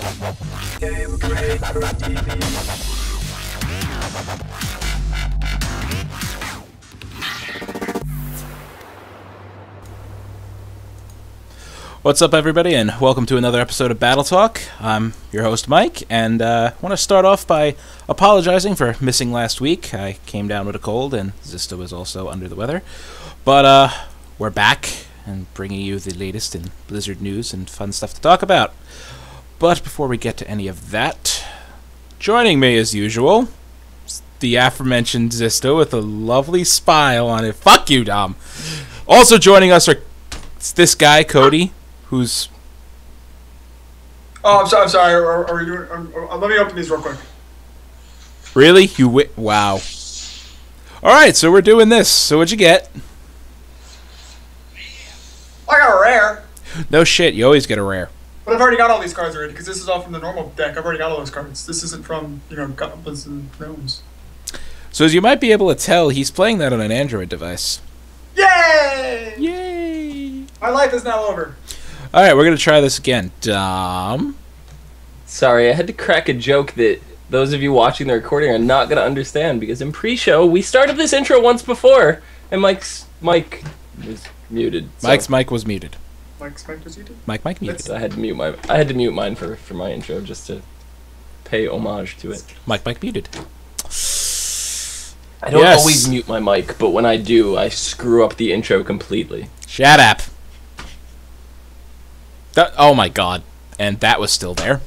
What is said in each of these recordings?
Game Grade for TV. What's up, everybody, and welcome to another episode of Battle Talk. I'm your host, Mike, and I want to start off by apologizing for missing last week. I came down with a cold, and Zista was also under the weather. But we're back and bringing you the latest in Blizzard news and fun stuff to talk about. But before we get to any of that, joining me as usual, the aforementioned Zista with a lovely smile on it. Fuck you, Dom. Also joining us are this guy, Cody, who's... Oh, I'm sorry. Are we doing... let me open these real quick. Really? Wow. Alright, so we're doing this. So what'd you get? I got a rare. No shit, you always get a rare. But I've already got all these cards already, because this is all from the normal deck. I've already got all those cards. This isn't from, Goblins and Gnomes. So as you might be able to tell, he's playing that on an Android device. Yay! Yay! My life is now over. Alright, we're gonna try this again. Dom? Sorry, I had to crack a joke that those of you watching the recording are not going to understand, because in pre-show, we started this intro once before, and Mike was muted. So. Mike's mic was muted. Mike's mic was muted? Mike muted. So I had to mute mine for my intro, just to pay homage to it. Mike muted. I don't always mute my mic, but when I do, I screw up the intro completely. Shut up. Oh my god. And that was still there.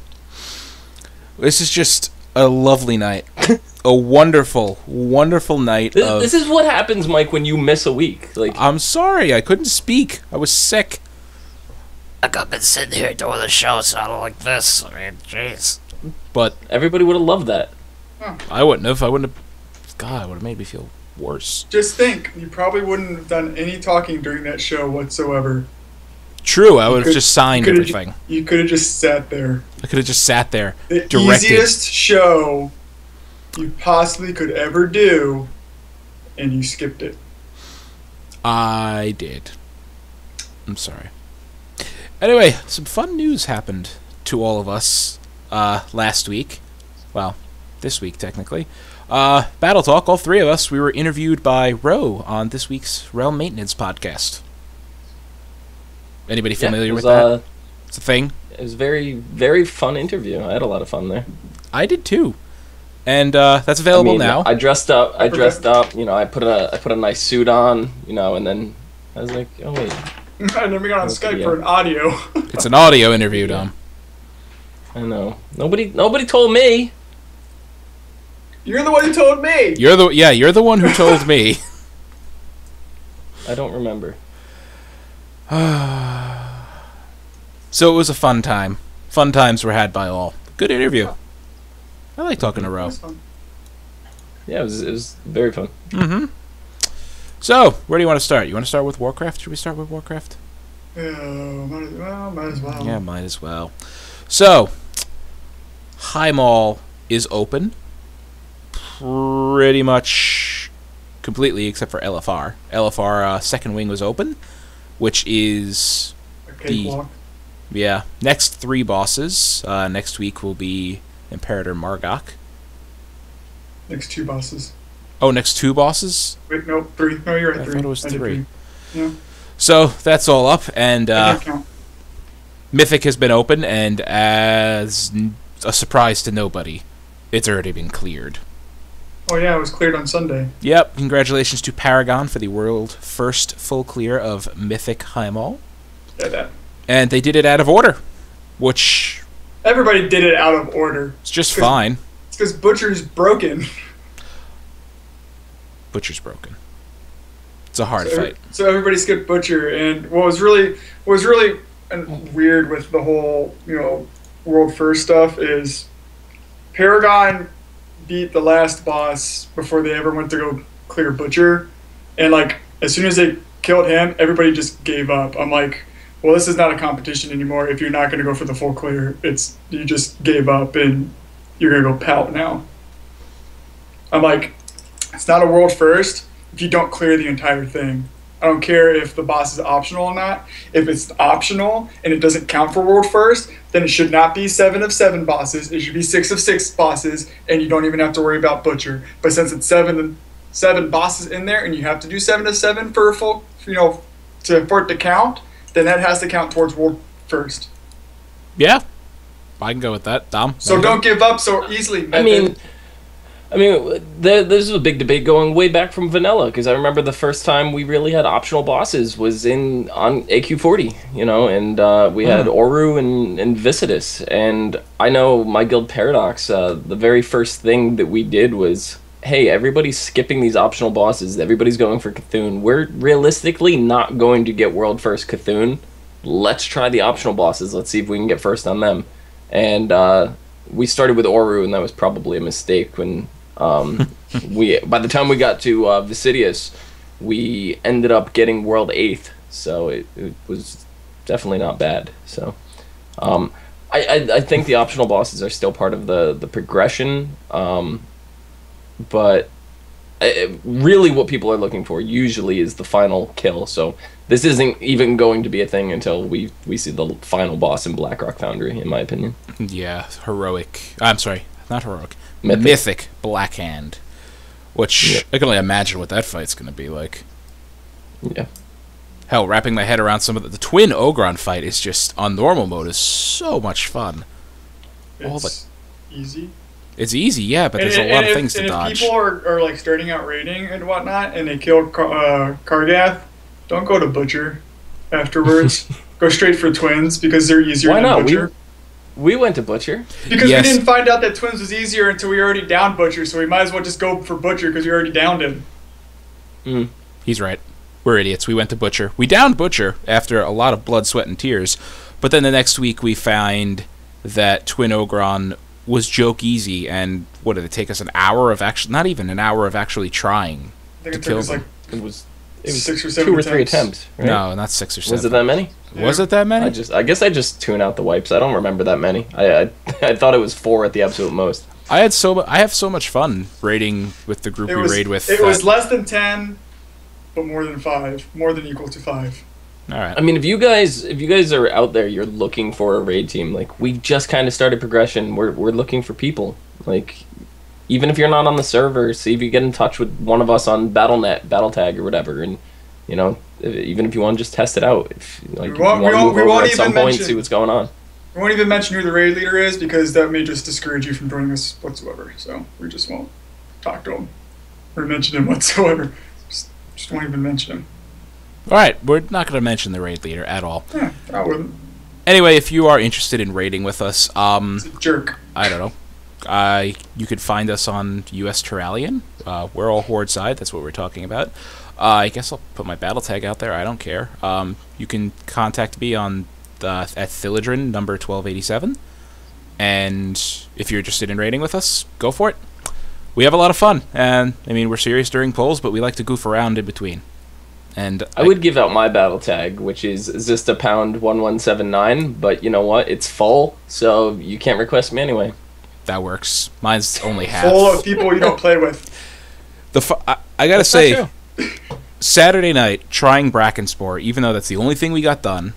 This is just a lovely night. A wonderful, wonderful night of... This is what happens, Mike, when you miss a week. Like, I'm sorry, I couldn't speak. I was sick. Like, I've been sitting here doing the show sounding like this. I mean, jeez. But everybody would have loved that. I wouldn't have. God, it would have made me feel worse. Just think, you probably wouldn't have done any talking during that show whatsoever. True, I would have just signed everything. You could have just sat there. I could have just sat there. The directed. easiest show you possibly could ever do, and you skipped it. I did. I'm sorry. Anyway, some fun news happened to all of us last week. Well, this week, technically. Battle Talk, all three of us, we were interviewed by Ro on this week's Realm Maintenance podcast. Anybody familiar with that? It's a thing. It was a very, very fun interview. I had a lot of fun there. I did too. And that's available now. I dressed up. I put a nice suit on. And then I was like, oh wait. And then we got on Skype for an audio. It's an audio interview, Dom. I know. Nobody told me. You're the one who told me. You're the one who told me. I don't remember. So it was a fun time. Fun times were had by all. Good interview. I like talking to Ro. Yeah, it was very fun. Mm-hmm. So, where do you want to start? You want to start with Warcraft? Should we start with Warcraft? Might as well. Yeah, might as well. So, Highmaul is open. Pretty much completely, except for LFR. LFR Second Wing was open, which is next three bosses. Next week will be Imperator Margok. Next two bosses. Oh, next two bosses? Wait, no, three. No, you're at three. I thought it was three. Yeah. So, that's all up, and Mythic has been open, and as a surprise to nobody, it's already been cleared. Oh yeah, it was cleared on Sunday. Yep, congratulations to Paragon for the world first full clear of Mythic Highmaul. Yeah, that. And they did it out of order, which... Everybody did it out of order. It's just fine. It's because Butcher's broken. Butcher's broken. It's a hard fight. So everybody skipped Butcher, and what was really weird with the whole, world first stuff is Paragon beat the last boss before they ever went to go clear Butcher, and as soon as they killed him, everybody just gave up. I'm like, well, this is not a competition anymore. If you're not going to go for the full clear, you just gave up and you're going to go pout now. I'm like, it's not a world first if you don't clear the entire thing. I don't care if the boss is optional or not. If it's optional and it doesn't count for World First, then it should not be 7 of 7 bosses. It should be 6 of 6 bosses, and you don't even have to worry about Butcher. But since it's 7 bosses in there, and you have to do 7 of 7 for a full, for it to count, then that has to count towards World First. Yeah, I can go with that. Dom. So don't give up so easily, I mean, there's a big debate going way back from vanilla, because I remember the first time we really had optional bosses was on AQ40, and we had Oru and Visitus, and I know my guild Paradox, the very first thing that we did was, hey, everybody's skipping these optional bosses, everybody's going for Cthulhu, we're realistically not going to get world first Cthulhu, let's try the optional bosses, let's see if we can get first on them, and we started with Oru, and that was probably a mistake when... by the time we got to Visidius, we ended up getting world 8th, so it was definitely not bad. So I think the optional bosses are still part of the progression, but really what people are looking for usually is the final kill, so this isn't even going to be a thing until we see the final boss in Blackrock Foundry, in my opinion. Yeah, heroic. I'm sorry, not heroic. Mythic Blackhand, which I can only imagine what that fight's going to be like. Yeah. Hell, wrapping my head around some of the twin Ogron fight is just on normal mode is so much fun. It's easy. It's easy, yeah, but there's a lot of things to dodge. If people are like starting out raiding and whatnot, and they kill Kargath, don't go to Butcher afterwards. Go straight for twins because they're easier than Butcher. We went to Butcher. Because we didn't find out that twins was easier until we already downed Butcher, so we might as well just go for Butcher because we already downed him. He's right. We're idiots. We went to Butcher. We downed Butcher after a lot of blood, sweat, and tears, but then the next week we find that Twin Ogron was joke easy, and what did it take us an hour of actually, not even an hour of actually trying to kill them? It was 6 or 7 2 or 3 attempts. Right? No, not 6 or 7. Was it that many? Yeah. Was it that many? I guess I just tune out the wipes. I don't remember that many. I thought it was 4 at the absolute most. I have so much fun raiding with the group we raid with. It was less than 10, but more than 5, more than equal to 5. All right. I mean, if you guys are out there, you're looking for a raid team. Like, we just kind of started progression. We're looking for people. Like, even if you're not on the server, see if you get in touch with one of us on BattleNet, BattleTag, or whatever, and even if you want to just test it out, if you want to move over at some point, see what's going on. We won't even mention who the raid leader is because that may just discourage you from joining us whatsoever. So we just won't talk to him or mention him whatsoever. Just won't even mention him. All right, we're not going to mention the raid leader at all. Yeah, I wouldn't. Anyway, if you are interested in raiding with us, He's a jerk. I don't know. You could find us on US Terralion. We're all Horde side. That's what we're talking about. I guess I'll put my battle tag out there. I don't care. You can contact me at Thilidrin number 1287. And if you're interested in raiding with us, go for it. We have a lot of fun. And I mean, we're serious during polls, but we like to goof around in between. And I would give out my battle tag, which is Zista Pound 1179, but you know what? It's full, so you can't request me anyway. That works. Mine's only half. Full of people you don't play with. I gotta say, Saturday night, trying Brackenspore, even though that's the only thing we got done,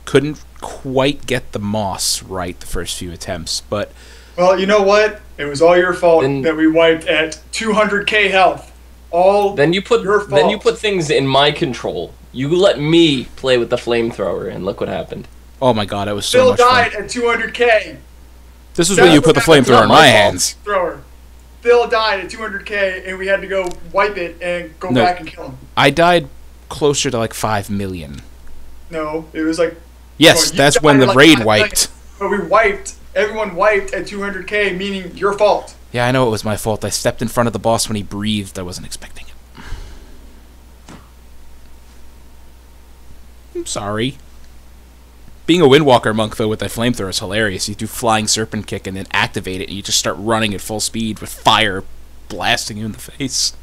couldn't quite get the moss right the first few attempts, but... Well, you know what? It was all your fault that we wiped at 200k health. Then you put things in my control. You let me play with the flamethrower, and look what happened. Oh my god, it was so much fun. Phil died at 200k. This is when you put the flamethrower in my hands. Phil died at 200k, and we had to go wipe it and go back and kill him. I died closer to like 5 million. No, it was like... Yes, that's when the raid wiped. But we wiped. Everyone wiped at 200k, meaning your fault. Yeah, I know it was my fault. I stepped in front of the boss when he breathed. I wasn't expecting it. I'm sorry. Being a Windwalker monk, though, with that flamethrower is hilarious. You do Flying Serpent Kick and then activate it, and you just start running at full speed with fire blasting you in the face.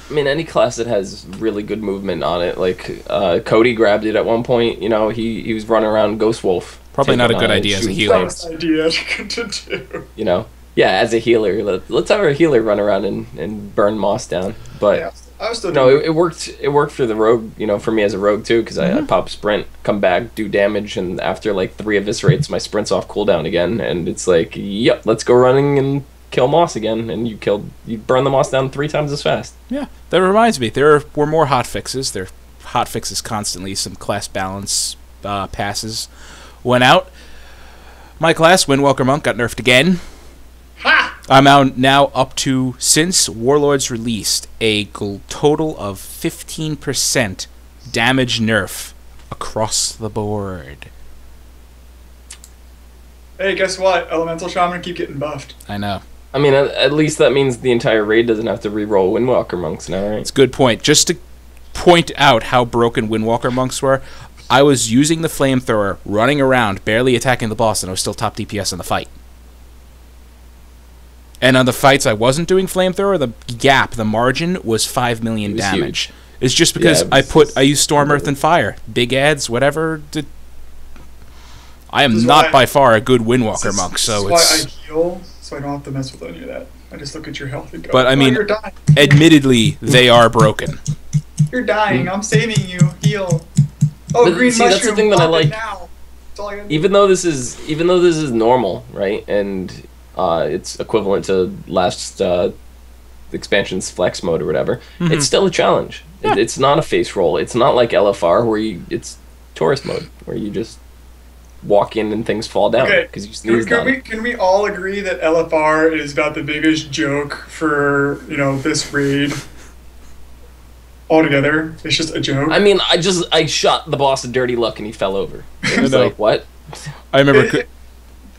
I mean, any class that has really good movement on it, like Cody grabbed it at one point. You know, he was running around Ghost Wolf. Probably not a good idea as a healer. Idea to do. You know, Yeah, as a healer, let's have our healer run around and burn Moss down. But Yeah, I was still no, doing it worked. It worked for the rogue. For me as a rogue too, because I pop sprint, come back, do damage, and after like 3 eviscerates, my sprint's off cooldown again, and it's like, yep, let's go running and kill Moss again, and you burn the Moss down 3 times as fast. Yeah, that reminds me. There were more hot fixes. There are hot fixes constantly. Some class balance passes went out. My class, Windwalker Monk, got nerfed again. Ha! I'm now up to, since Warlords released, a total of 15% damage nerf across the board. Hey, guess what? Elemental Shaman keep getting buffed. I know. I mean, at least that means the entire raid doesn't have to re-roll Windwalker Monks now, right? It's a good point. Just to point out how broken Windwalker Monks were, I was using the flamethrower, running around, barely attacking the boss, and I was still top DPS in the fight. And on the fights I wasn't doing flamethrower, the gap, the margin, was 5 million damage. Huge. It's just because I used Storm, Earth, and Fire. Big ads, whatever. I am not by far a good Windwalker Monk, so this it's... is why I heal, so I don't have to mess with any of that. I just look at your health and go, But I mean, you're dying. admittedly, they are broken. You're dying. I'm saving you. Heal. Oh, But green see, mushroom. that's the thing that I pop it like. now. That's all I gotta do. Even though this is normal, right, and it's equivalent to last expansion's flex mode or whatever, it's still a challenge. It's not a face roll. It's not like LFR where it's tourist mode where you just walk in and things fall down because you sneeze down. Can we all agree that LFR is about the biggest joke for this raid altogether? It's just a joke. I mean, I shot the boss a dirty look and he fell over. It was know. like, what? I remember...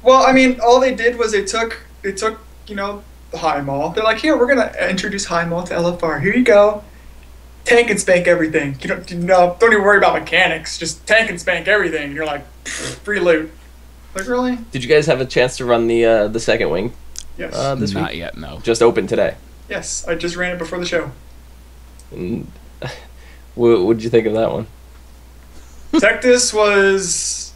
Well, I mean, all they did was they took the High Maul. They're like, here, we're gonna introduce High Maul to LFR. Here you go. Tank and spank everything. Don't even worry about mechanics. Just tank and spank everything. And you're like, free loot. Like, really? Did you guys have a chance to run the second wing Yes. this Not week? yet, no. Just opened today. Yes, I just ran it before the show. And what did you think of that one? Tectis was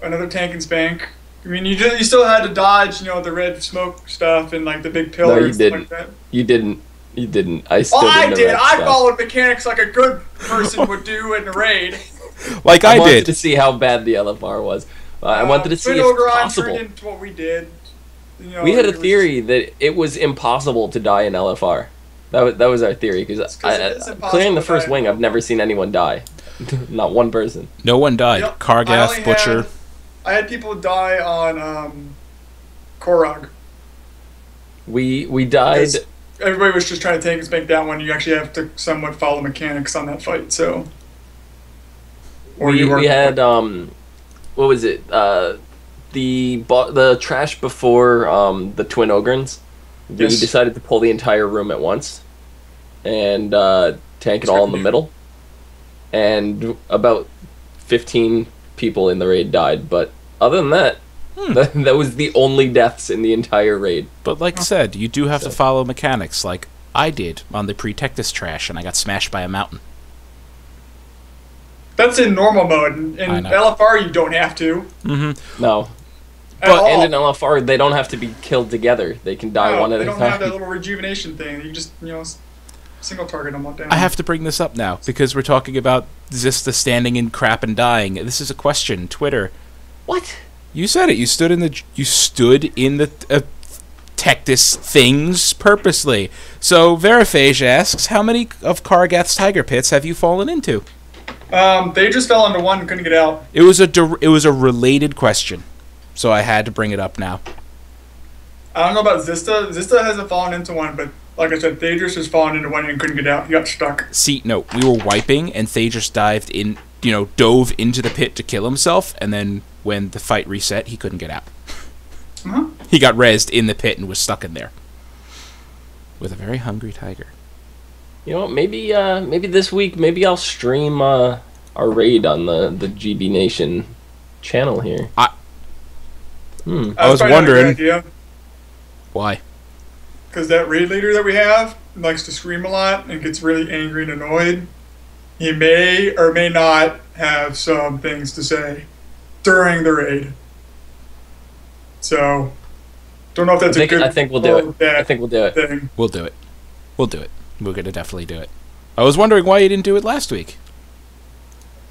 another tank and spank. I mean, you still had to dodge, the red smoke stuff and like the big pillars. No, you and stuff didn't. like that. You didn't. I stood Oh, I in the did. red I stuff. followed mechanics like a good person would do in a raid. Like I I wanted did. to see how bad the LFR was. I wanted to see Twin if Ogre possible. turned into what we did. We had a it was- theory that it was impossible to die in LFR. That was our theory because 'cause it is impossible clearing the to first die. wing, I've never seen anyone die. Not one person. No one died. Yep. Kargath, Butcher. I had people die on Korog. We died. Because everybody was just trying to tank and spank that one. You actually have to somewhat follow mechanics on that fight. So, We had what was it? The trash before the Twin Ogrins. We Yes. decided to pull the entire room at once and tank it all in the middle. And about 15 people in the raid died, but other than that, that was the only deaths in the entire raid. But like I said, you do have to follow mechanics like I did on the pre-Tectis trash, and I got smashed by a mountain. That's in normal mode. In I know. LFR, you don't have to. No. At all. And in LFR, they don't have to be killed together. They can die No, one at they a don't have that time. little rejuvenation thing. You just, single target them all down. I have to bring this up now because we're talking about Zista standing in crap and dying. This is a question. Twitter. What? You said it. You stood in the Tectis things purposely. So Veriphage asks, how many of Kargath's tiger pits have you fallen into? They just fell into one and couldn't get out. It was a related question, so I had to bring it up now. I don't know about Zista. Zista hasn't fallen into one, but like I said, Thaedrus has fallen into one and couldn't get out. He got stuck. See, no, we were wiping, and Thaedrus dove into the pit to kill himself, and then when the fight reset, he couldn't get out. Uh-huh. He got rezzed in the pit and was stuck in there with a very hungry tiger. You know, maybe this week, maybe I'll stream our raid on the GB Nation channel here. I was That's probably not a good wondering idea, why. because that raid leader that we have likes to scream a lot and gets really angry and annoyed. He may or may not have some things to say during the raid. So, Don't know if that's a good. I think we'll do it. bad I think we'll do it. thing. We'll do it. We'll do it. We're gonna definitely do it. I was wondering why you didn't do it last week.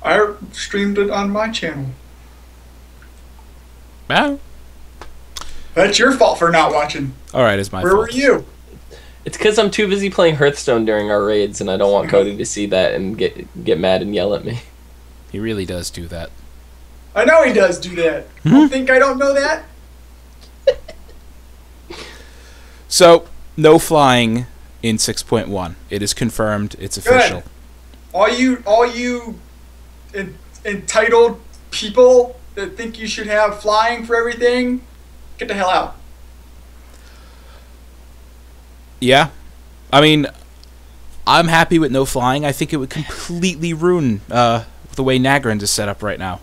I streamed it on my channel. Ah, That's your fault for not watching. all right, it's my Where fault. were you? It's because I'm too busy playing Hearthstone during our raids, and I don't want Cody to see that and get mad and yell at me. He really does do that. I know he does do that. You think I don't know that? So, no flying in 6.1. It is confirmed. It's official. All you entitled people that think you should have flying for everything, get the hell out. Yeah. I mean, I'm happy with no flying. I think it would completely ruin the way Nagrand is set up right now.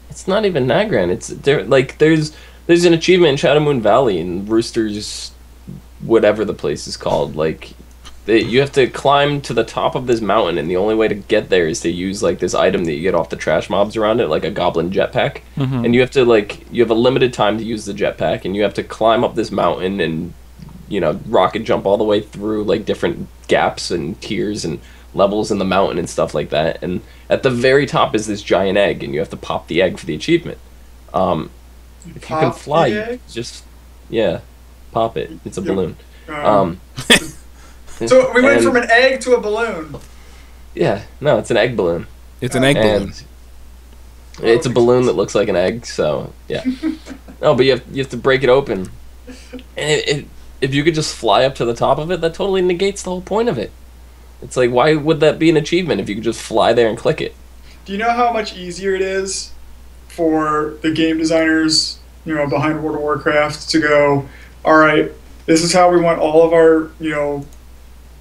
It's not even Nagrand. It's there's an achievement in Shadow Moon Valley in Roosters, whatever the place is called. You have to climb to the top of this mountain, and the only way to get there is to use this item that you get off the trash mobs around it, like a goblin jetpack. Mm-hmm. And you have to you have a limited time to use the jetpack, and you have to climb up this mountain and rocket jump all the way through different gaps and tiers and levels in the mountain and stuff like that. And at the very top is this giant egg, and you have to pop the egg for the achievement. If you can Pop fly, the egg? just pop it. It's a Yep. balloon. So we went and- from an egg to a balloon. Yeah, no, it's an egg balloon. It's an egg balloon. And it's a balloon that looks like an egg, so yeah. No, but you have to break it open. And if you could just fly up to the top of it, that totally negates the whole point of it. It's like, why would that be an achievement if you could just fly there and click it? Do you know how much easier it is for the game designers, behind World of Warcraft to go, all right, this is how we want all of our,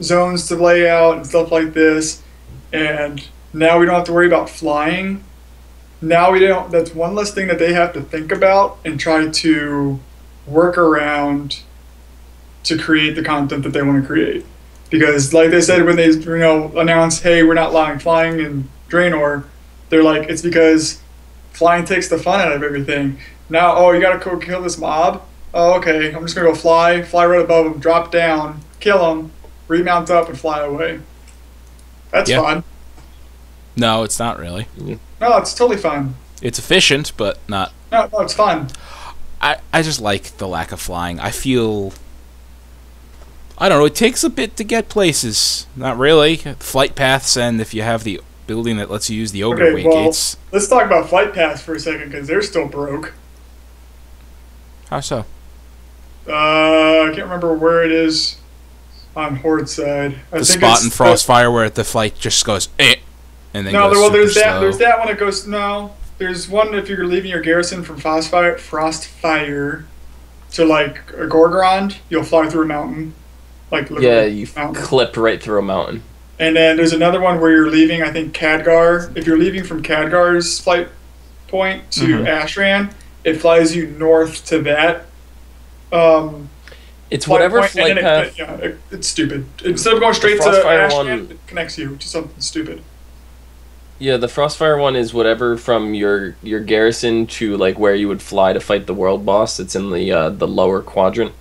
zones to lay out and stuff like this, and now we don't have to worry about flying. Now we don't. That's one less thing that they have to think about and try to work around to create the content that they want to create. Because, like they said when they announced, hey, we're not allowing flying in Draenor, they're like, it's because flying takes the fun out of everything. Now, oh, you gotta go kill this mob. Oh, okay, I'm just gonna go fly right above him, drop down, kill him, remount up, and fly away. That's fun. No, it's not really. No, it's totally fun. It's efficient, but not. No, it's fun. I just like the lack of flying. I feel. I don't know, it takes a bit to get places. Not really. Flight paths, and if you have the building that lets you use the Ogre Way gates. Let's talk about flight paths for a second, because they're still broke. How so? I can't remember where it is on Horde side. The spot in Frostfire where the flight just goes, and then no, goes well, there's super that. slow. There's that one that goes. No, there's one if you're leaving your garrison from Frostfire to a Gorgrond, you'll fly through a mountain. Yeah, you clip right through a mountain. And then there's another one where you're leaving, I think, Khadgar. If you're leaving from Khadgar's flight point to Ashran, it flies you north to that. It's whatever point, flight path. It's stupid. Instead of going straight to Ashran, it connects you to something stupid. Yeah, the Frostfire one is whatever from your garrison to where you would fly to fight the world boss. It's in the lower quadrant.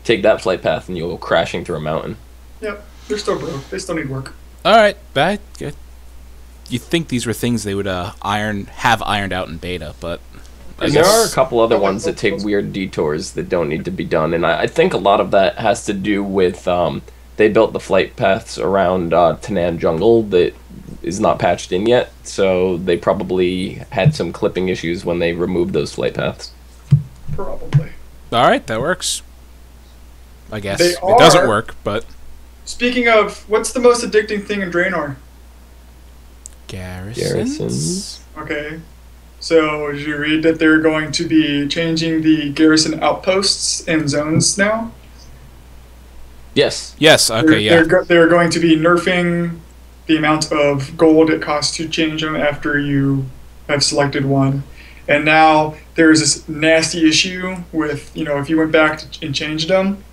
Take that flight path and you'll go crashing through a mountain. Yep, they're still broke. They still need work. All right, good. You think these were things they would have ironed out in beta, but And there are a couple other ones that take weird detours that don't need to be done, and I think a lot of that has to do with they built the flight paths around Tanan Jungle that is not patched in yet, so they probably had some clipping issues when they removed those flight paths. Probably. All right, that works. I guess They it doesn't are. work, but Speaking of, what's the most addicting thing in Draenor? garrisons. Okay. So, did you read that they're going to be changing the garrison outposts and zones now? Yes. Yes. Okay. Yeah. They're going to be nerfing the amount of gold it costs to change them after you have selected one. And now there's this nasty issue with, if you went back and changed them,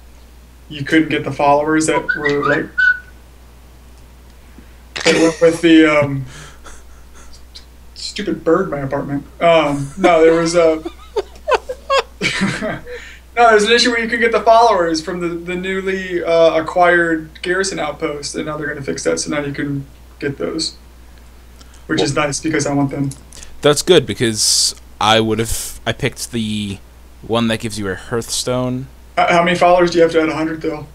you couldn't get the followers that were that went with the stupid bird in my apartment. No, there was a No, there's an issue where you can get the followers from the newly acquired Garrison Outpost, and now they're going to fix that, so now you can get those, which is nice because I want them. That's good because I picked the one that gives you a Hearthstone. How many followers do you have to add 100 though?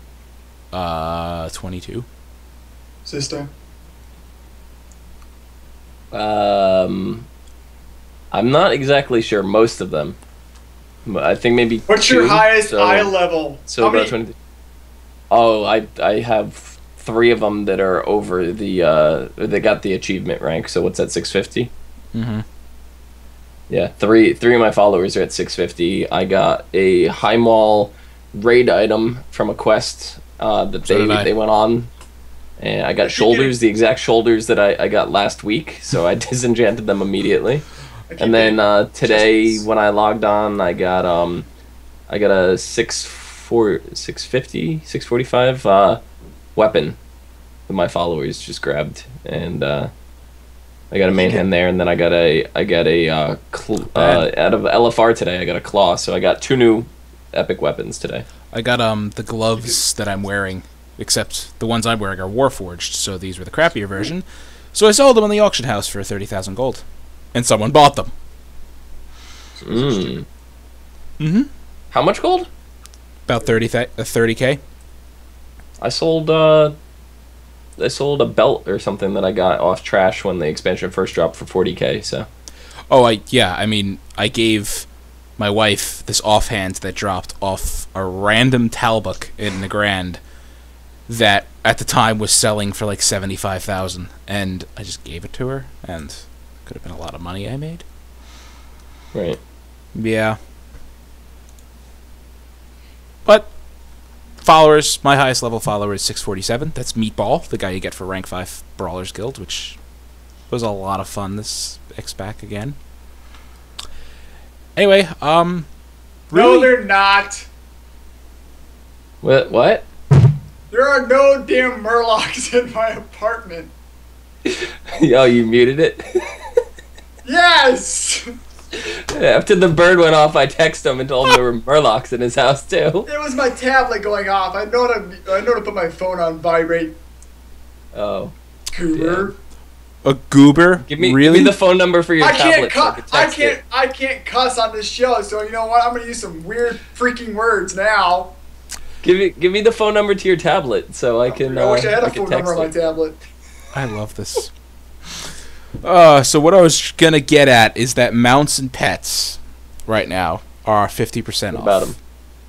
22. Sister. I'm not exactly sure. Most of them. But I think maybe. What's two, your highest so, eye level? So about 20. Oh, I have 3 of them that are over the they got the achievement rank. So what's that, 650? Mm-hmm. Yeah, three of my followers are at 650. I got a High Mall raid item from a quest that they went on, and I got shoulders, the exact shoulders that I got last week. So I disenchanted them immediately. And then today when I logged on, I got a 645 weapon that my followers just grabbed, and I got a main hand there, and then I got a out of LFR today. I got a claw, so I got 2 new epic weapons today. I got the gloves that I'm wearing, except the ones I'm wearing are Warforged, so these were the crappier version. So I sold them in the auction house for 30,000 gold, and someone bought them. Mm-hmm. How much gold? About 30K. I sold a belt or something that I got off trash when the expansion first dropped for 40K. So. Oh, I gave my wife this offhand that dropped off a random Talbuk in the Grand that at the time was selling for like 75,000, and I just gave it to her, and could have been a lot of money I made. Right. Yeah. But followers, my highest level follower is 647. That's Meatball, the guy you get for rank 5 Brawlers Guild, which was a lot of fun this X-Pack again. Anyway, really? No, they're not. What? There are no damn Murlocs in my apartment. Oh, you muted it? Yes! After the bird went off, I texted him and told him there were Murlocs in his house, too. It was my tablet going off. I know to put my phone on vibrate. Oh. Goober. A goober? Give me the phone number for your tablet. I can't cuss on this show, so you know what? I'm gonna use some weird freaking words now. Give me the phone number to your tablet so I can. I wish I had a phone number on my tablet. I love this. So what I was gonna get at is that mounts and pets right now are 50% off. About them.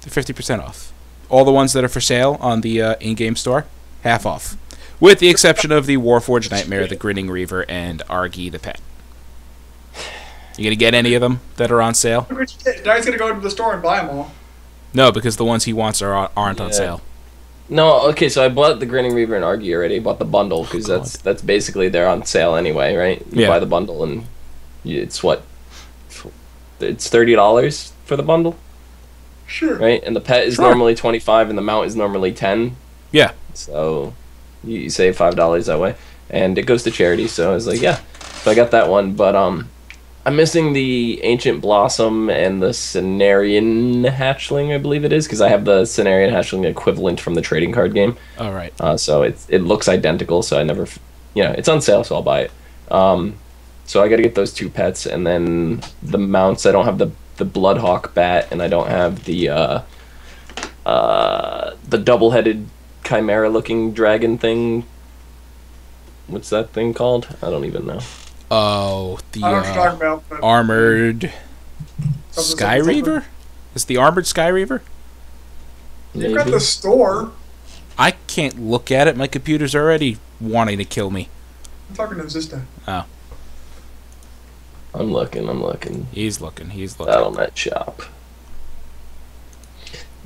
They're 50% off. All the ones that are for sale on the in-game store, half off. With the exception of the Warforged Nightmare, the Grinning Reaver, and Argy the Pet. You gonna get any of them that are on sale? Daddy's gonna go to the store and buy them all. No, because the ones he wants aren't on sale. No, okay, so I bought the Grinning Reaver and Argy already. I bought the bundle because that's basically they're on sale anyway, right? You buy the bundle and it's what? It's $30 for the bundle. Sure. Right, and the pet is normally $25, and the mount is normally $10. Yeah. So you save $5 that way, and it goes to charity. So I was like, yeah. So I got that one, but I'm missing the Ancient Blossom and the Cenarian Hatchling, I believe it is, because I have the Cenarian Hatchling equivalent from the trading card game. All right. So it looks identical, so I never, it's on sale, so I'll buy it. So I got to get those 2 pets, and then the mounts. I don't have the Bloodhawk bat, and I don't have the double-headed chimera-looking dragon thing. What's that thing called? I don't even know. Oh, the I don't know what you're talking about, but armored Sky Reaver? Is the armored Sky Reaver? You've got the store. I can't look at it. My computer's already wanting to kill me. I'm talking to Zista. Oh. I'm looking. He's looking. Battlenet shop.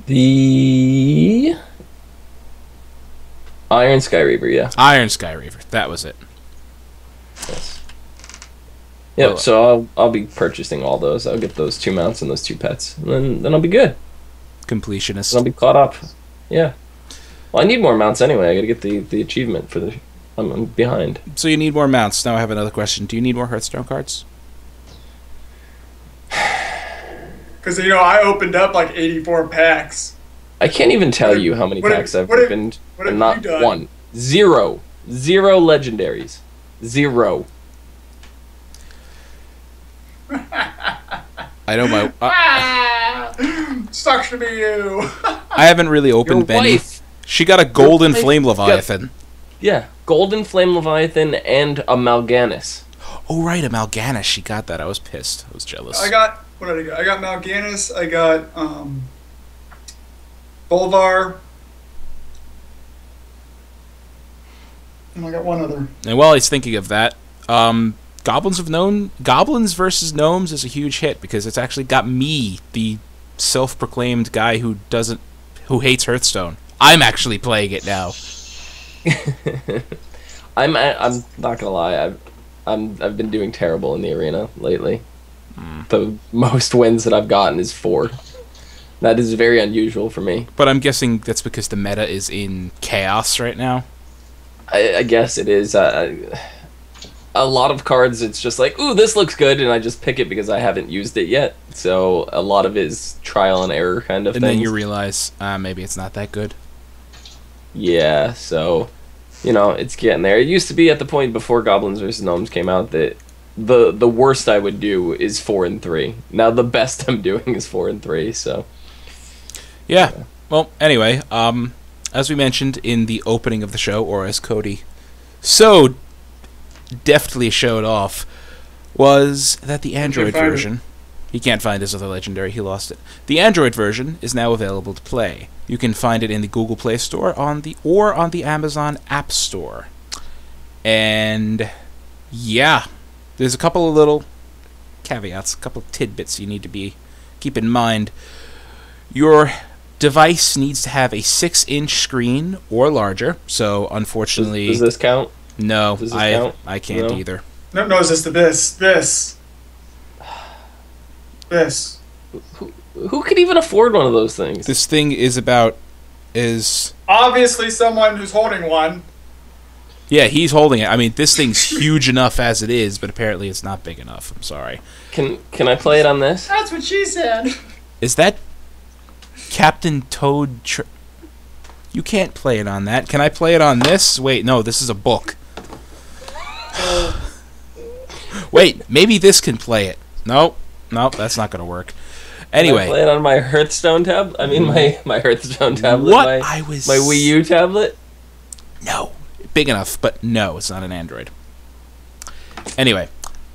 The Iron Sky Reaver, yeah. Iron Sky Reaver. That was it. Yes. Yep, so I'll be purchasing all those. I'll get those 2 mounts and those 2 pets. And then I'll be good. Completionist. I'll be caught up. Yeah. Well, I need more mounts anyway. I gotta get the achievement for the... I'm behind. So you need more mounts. Now I have another question. Do you need more Hearthstone cards? because I opened up like 84 packs. I can't even tell you how many packs I've opened, and not one. Zero legendaries. Zero. I know my. Sucks to be you. I haven't really opened Your many. wife. She got a golden wife flame leviathan. Yeah, Golden Flame Leviathan and a Mal'Ganis. Oh right, a Mal'Ganis. She got that. I was pissed. I was jealous. What did I get? I got Mal'Ganis. I got Bolvar. And I got one other. And while he's thinking of that, Goblins versus Gnomes is a huge hit because it's actually got me, the self-proclaimed guy who hates Hearthstone. I'm actually playing it now. I'm not gonna lie. I've been doing terrible in the arena lately. The most wins that I've gotten is 4. That is very unusual for me. But I'm guessing that's because the meta is in chaos right now. I guess it is. A lot of cards, it's just like, ooh, this looks good, and I just pick it because I haven't used it yet. So a lot of it is trial and error kind of thing. And then you realize, maybe it's not that good. Yeah, so, it's getting there. It used to be at the point before Goblins vs. Gnomes came out that the worst I would do is 4 and 3. Now the best I'm doing is 4 and 3, so. Yeah. Well, anyway, as we mentioned in the opening of the show, or as Cody so deftly showed off, was that the Android version... He can't find his other legendary, he lost it. The Android version is now available to play. You can find it in the Google Play Store or on the Amazon App Store. And yeah, there's a couple of little caveats, a couple of tidbits you need to keep in mind. Your device needs to have a 6-inch screen or larger, so unfortunately... Does this count? No, Does this count? I can't either. No, it's just this. Who could even afford one of those things? This thing is obviously someone who's holding one. Yeah, he's holding it. I mean, this thing's huge enough as it is, but apparently it's not big enough. I'm sorry. Can I play it on this? That's what she said. Is that Captain Toad? You can't play it on that. Can I play it on this? Wait, no, this is a book. Wait, maybe this can play it. Nope, that's not going to work. Anyway. Can I play it on my Hearthstone tab? I mean, my Hearthstone tablet. What? My Wii U tablet? No. Big enough, but no, it's not an Android. Anyway,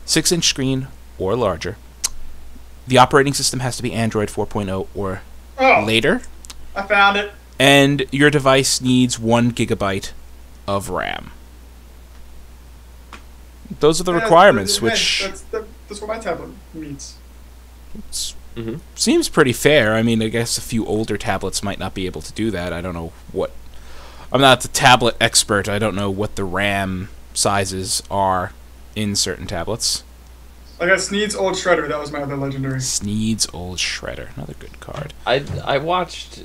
6-inch screen or larger. The operating system has to be Android 4.0 or later. I found it. And your device needs 1 gigabyte of RAM. Those are the requirements, which... That's what my tablet meets. Seems pretty fair. I mean, I guess a few older tablets might not be able to do that. I don't know what... I'm not the tablet expert. I don't know what the RAM sizes are in certain tablets. I got Sneed's Old Shredder. That was my other legendary. Sneed's Old Shredder. Another good card. I watched...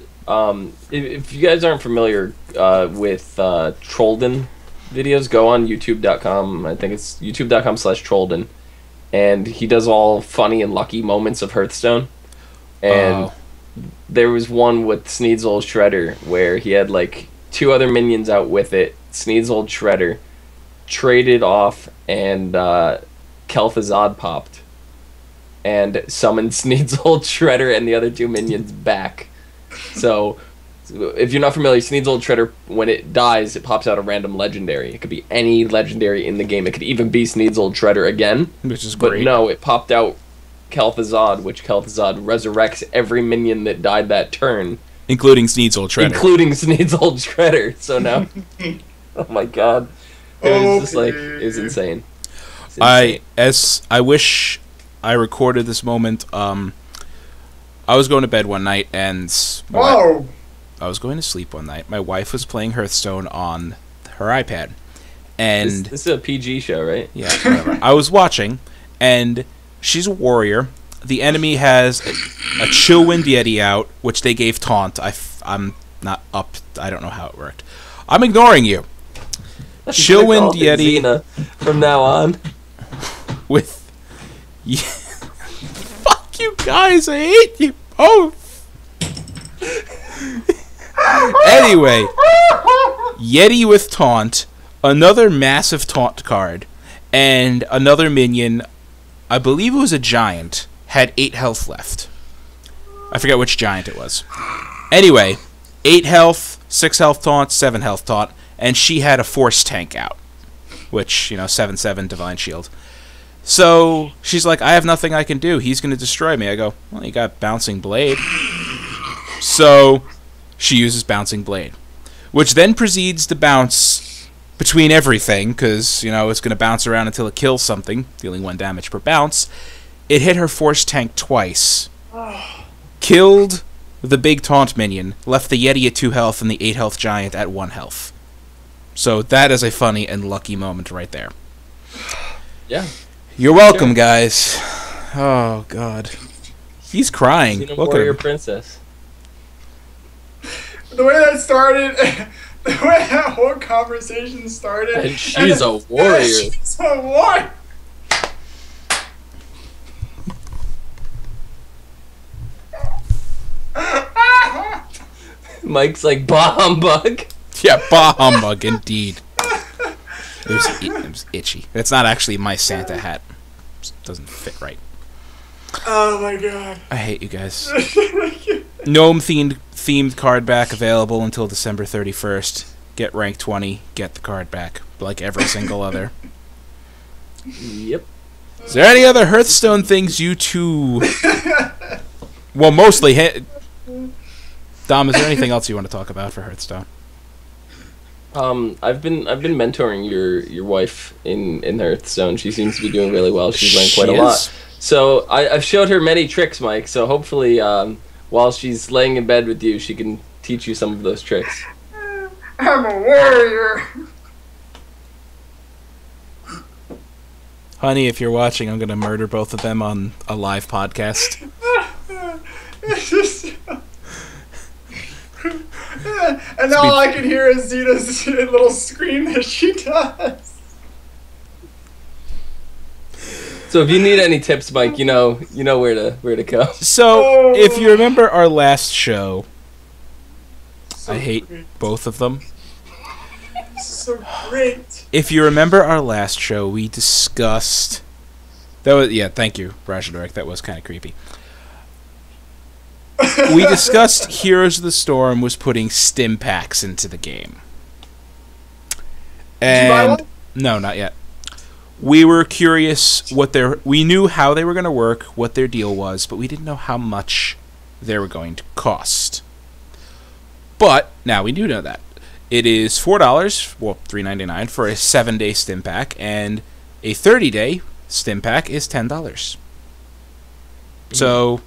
if you guys aren't familiar with Trollden videos, go on youtube.com. I think it's youtube.com/Trollden. And he does all funny and lucky moments of Hearthstone. And there was one with Sneed's Old Shredder where he had like 2 other minions out with it. Sneed's Old Shredder traded off, and Kel'Thuzad popped and summoned Sneed's Old Shredder and the other 2 minions back. So if you're not familiar, Sneed's Old Shredder, when it dies, it pops out a random legendary. It could be any legendary in the game. It could even be Sneed's Old Shredder again. Which is great. But no, it popped out Kel'Thuzad, which Kel'Thuzad resurrects every minion that died that turn. Including Sneed's Old Shredder. Including Sneed's Old Shredder. So now... oh my god. It was just like... It was insane. I wish I recorded this moment. I was going to bed one night and... I was going to sleep one night. My wife was playing Hearthstone on her iPad. And this is a PG show, right? Yeah, whatever. I was watching, and she's a warrior. The enemy has a Chillwind Yeti out, which they gave taunt. I'm not up. I don't know how it worked. I'm ignoring you. Chillwind Yeti. Xena from now on. With... Yeah. Fuck You guys, I hate you both. Anyway, Yeti with taunt, another massive taunt card, and another minion, I believe it was a giant, had 8 health left. I forget which giant it was. Anyway, 8 health, 6 health taunt, 7 health taunt, and she had a force tank out, which, 7/7 Divine Shield. So she's like, I have nothing I can do. He's going to destroy me. I go, well, you got Bouncing Blade. So she uses Bouncing Blade, which then proceeds to bounce between everything, because, it's going to bounce around until it kills something, dealing 1 damage per bounce. It hit her force tank twice. Killed the big taunt minion, left the Yeti at 2 health and the 8 health giant at 1 health. So that is a funny and lucky moment right there. Yeah. You're welcome, guys. Oh, God. He's crying. Xena Look at Warrior him. Princess. The way that started, the way that whole conversation started. And she's a warrior. She's a warrior. Mike's like, bah humbug. Yeah, bah humbug, indeed. It was itchy. It's not actually my Santa hat. It doesn't fit right. Oh my god. I hate you guys. Gnome themed card back available until December 31st. Get rank 20, get the card back, like every single other. Yep. Is there any other Hearthstone things you two... Well, mostly... Dom, is there anything else you want to talk about for Hearthstone? I've been mentoring your wife in Hearthstone. She seems to be doing really well. She's learned quite a lot. So I've showed her many tricks, Mike. So hopefully, while she's laying in bed with you, she can teach you some of those tricks. I'm a warrior. Honey, if you're watching, I'm going to murder both of them on a live podcast. It's just... and all I can hear is Zeta's little scream that she does. So if you need any tips, Mike, you know where to go. So, if you remember our last show, I hate both of them. So great. If you remember our last show, we discussed... thank you, Rajadorek. That was kind of creepy. We discussed Heroes of the Storm was putting stim packs into the game. Did you buy one? No, not yet. We were curious we knew how they were going to work, what their deal was, but we didn't know how much they were going to cost. But now we do know that. It is $4, well, $3.99 for a 7-day stim pack, and a 30-day stim pack is $10. So,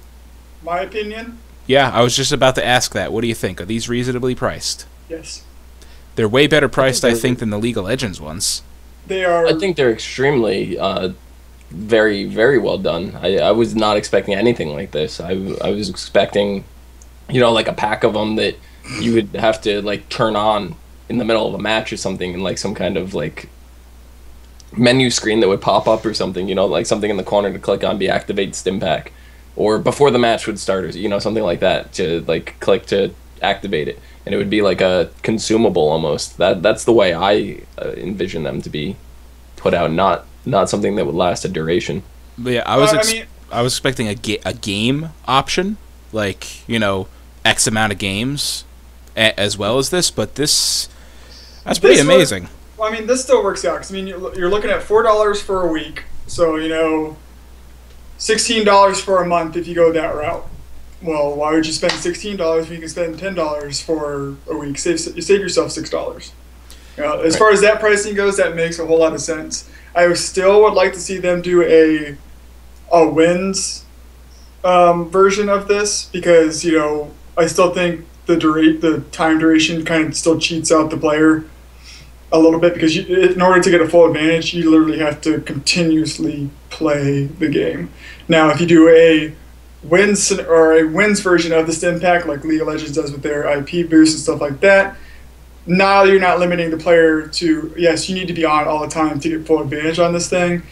My opinion? yeah, I was just about to ask that. What do you think? Are these reasonably priced? Yes. They're way better priced, I think, than the League of Legends ones. They are. I think they're extremely, very, very well done. I was not expecting anything like this. I was expecting, like a pack of them that you would have to like turn on in the middle of a match or something, and like some kind of like menu screen that would pop up or something. Like something in the corner to click on, be activate stim pack, or before the match would start, or something like that to like click to activate it. And it would be like a consumable almost. That's the way I envision them to be put out, not something that would last a duration. But yeah, I was expecting a game option, like X amount of games, as well as this. But that's pretty amazing. This still works out. 'Cause, you're looking at $4 for a week, so $16 for a month if you go that route. Well, why would you spend $16 when you can spend $10 for a week? You save yourself $6. As far as that pricing goes, that makes a whole lot of sense. I still would like to see them do a wins version of this, because I still think the time duration kind of still cheats out the player a little bit, because in order to get a full advantage, you literally have to continuously play the game. Now, if you do a wins version of the stim pack, like League of Legends does with their IP boost and stuff like that, now you're not limiting the player to, yes, you need to be on all the time to get full advantage on this thing.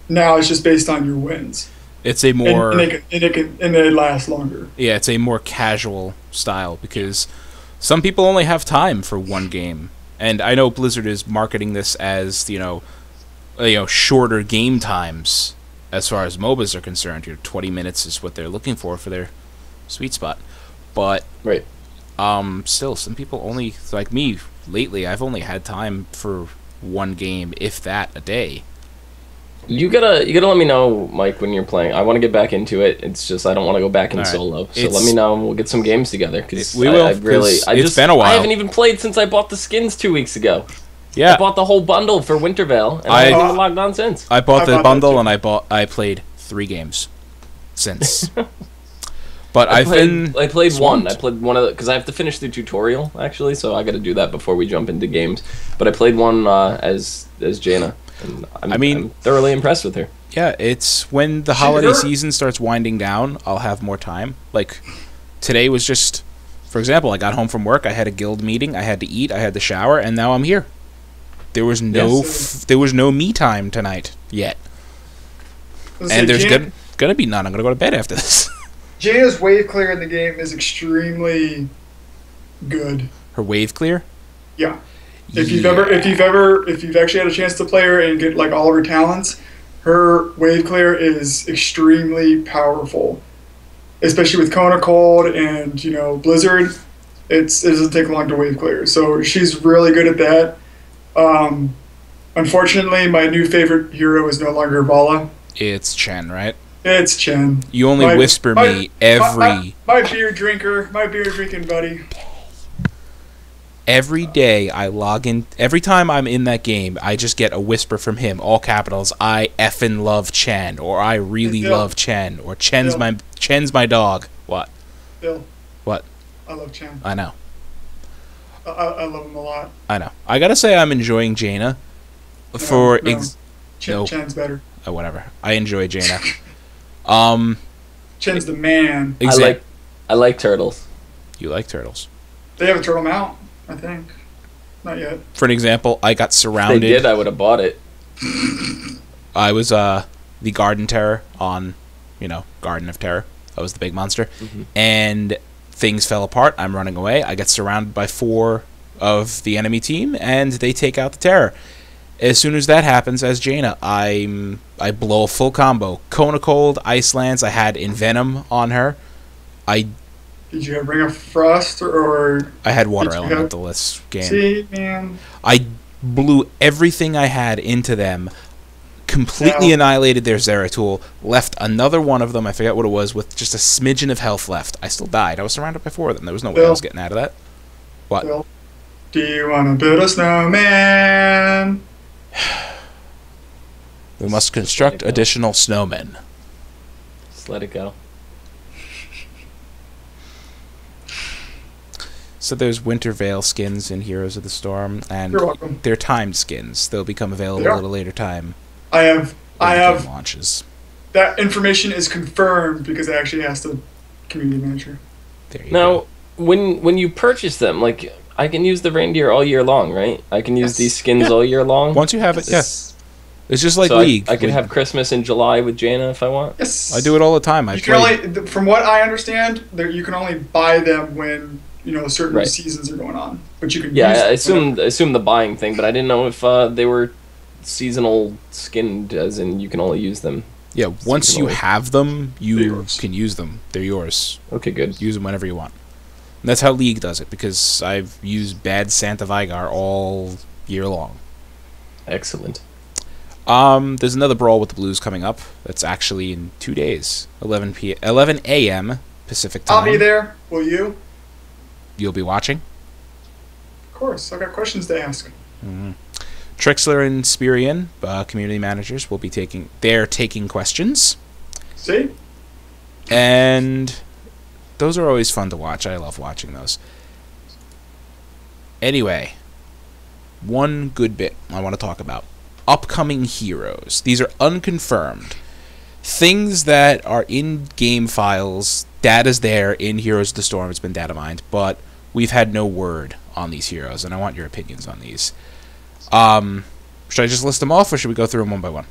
Now it's just based on your wins. It's a more and they last longer. yeah, it's a more casual style because some people only have time for one game, and I know Blizzard is marketing this as shorter game times as far as MOBAs are concerned. 20 minutes is what they're looking for their sweet spot, but Right. still, some people only like me. Lately, I've only had time for one game, if that, a day. You gotta let me know, Mike, when you're playing. I want to get back into it. It's just I don't want to go back in All right. solo. So let me know, and we'll get some games together. Because We will, I really, 'cause it's been a while. I haven't even played since I bought the skins 2 weeks ago. Yeah, I bought the whole bundle for Wintervale, and I haven't even logged on since. I bought I the bought that bundle too. and I played 3 games since. But I played one. swamped. I played one of the because I have to finish the tutorial actually, so I got to do that before we jump into games. But I played one as Jaina, and I'm thoroughly impressed with her. Yeah, it's when the holiday season starts winding down, I'll have more time. Like, today was just, for example, I got home from work, I had a guild meeting, I had to eat, I had to shower, and now I'm here. There was no there was no me time tonight yet. And there's gonna be none. I'm gonna go to bed after this. Jaina's wave clear in the game is extremely good. Her wave clear? Yeah. If you've actually had a chance to play her and get like all of her talents, her wave clear is extremely powerful. Especially with Kona Cold and Blizzard, it doesn't take long to wave clear. So she's really good at that. Unfortunately, my new favorite hero is no longer Vala. It's Chen, right? It's Chen. You only whisper me every my beer drinker, my beer drinking buddy. every day I log in. Every time I'm in that game, I just get a whisper from him, all capitals. I effing love Chen, or I really love Chen, or Chen's my dog. What? Bill. What? I love Chen. I know. I love him a lot. I know. I gotta say I'm enjoying Jaina. Chen's better. Whatever. I enjoy Jaina. Chen's the man. I like turtles. You like turtles. They have a turtle mount, I think. Not yet. For an example, I got If surrounded. they did, I would have bought it. I was the Garden Terror on, Garden of Terror. I was the big monster. And things fell apart. I'm running away. I get surrounded by 4 of the enemy team, and they take out the Terror. As soon as that happens, as Jaina, I blow a full combo. Kona Cold, Ice Lance, I had Envenom on her. Did you have Ring of Frost or I had Water Did you Elemental this game. See, man. I blew everything I had into them, completely annihilated their Zeratul, left another one of them, I forget what it was, with just a smidgen of health left. I still died. I was surrounded by 4 of them. There was no way I was getting out of that. What? Bill, do you want to build a snowman? We must construct additional snowmen. Just let it go. So there's Wintervale skins in Heroes of the Storm, and You're welcome. they're timed skins. They'll become available at a later time. I have when the game launches. that information is confirmed because I actually asked the community manager. There you Now, go. when you purchase them, like I can use the reindeer all year long, right? I can use these skins all year long. Once you have it, yes. It's just like So League. I could have Christmas in July with Jaina if I want. Yes. I do it all the time. You can only, from what I understand, you can only buy them when certain seasons are going on. But you can. Yeah, use I assume the buying thing, but I didn't know if they were seasonal skinned, as in you can only use them. Yeah, once you seasonally. have them, you yours. can use them. They're yours. Okay, good. Use them whenever you want. And that's how League does it, because I've used Bad Santa Vigar all year long. Excellent. There's another Brawl with the Blues coming up. That's actually in 2 days. 11 a.m. Pacific time. I'll be there. Will you? You'll be watching. Of course. I got questions to ask. Trixler and Spirian, community managers, will be taking questions. See? And those are always fun to watch. I love watching those. Anyway, one good bit I want to talk about. Upcoming heroes. These are unconfirmed. Things that are in game files. Data's there in Heroes of the Storm. It's been data mined. But we've had no word on these heroes. And I want your opinions on these. Should I just list them off, or should we go through them one by one?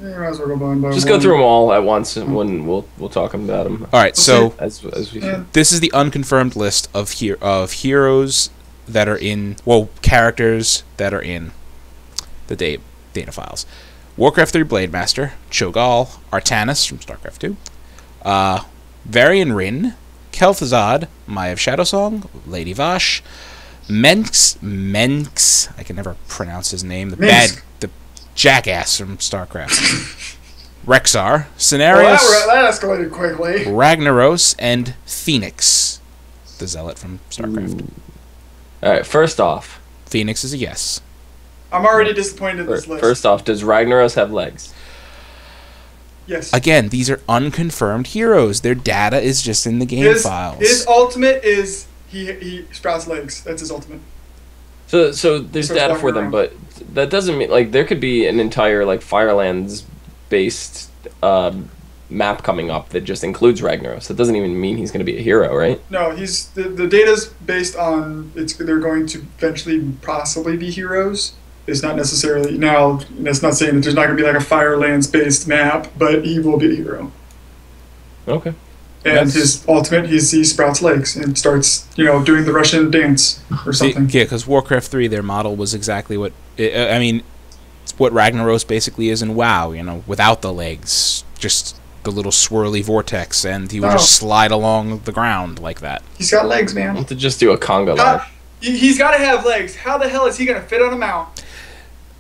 You might as well go by Just one. go through them all at once, and when we'll talk about them. All right, so As we Yeah. this is the unconfirmed list of heroes that are in, characters that are in the data files. Warcraft 3 Blade Master, Cho'Gall, Artanis from StarCraft 2, Varian Rin, Kel'Thuzad, Maya of Shadowsong, Lady Vash, Menks, I can never pronounce his name, the jackass from StarCraft, Rexar, Cenarius, that escalated quickly. Ragnaros, and Phoenix, the zealot from StarCraft. All right. First off, Phoenix is a yes. I'm already disappointed in this list. first off, does Ragnaros have legs? Yes. Again, these are unconfirmed heroes. Their data is just in the game files. His ultimate is he sprouts legs. That's his ultimate. So there's So data walking for them, around. but that doesn't mean like there could be an entire like Firelands based map coming up that just includes Ragnaros. That doesn't even mean he's going to be a hero, right? No, he's the data's based on they're going to eventually possibly be heroes. It's not necessarily now. That's not saying that there's not going to be like a Firelands based map, but he will be a hero. Okay. And That's- his ultimate, he sprouts legs and starts, doing the Russian dance or something. Yeah, because Warcraft 3, their model was exactly what... I mean, it's what Ragnaros basically is in WoW, without the legs. Just the little swirly vortex, and he would just slide along the ground like that. He's got legs, man. To just do a conga line. He's got to have legs. How the hell is he going to fit on a mount?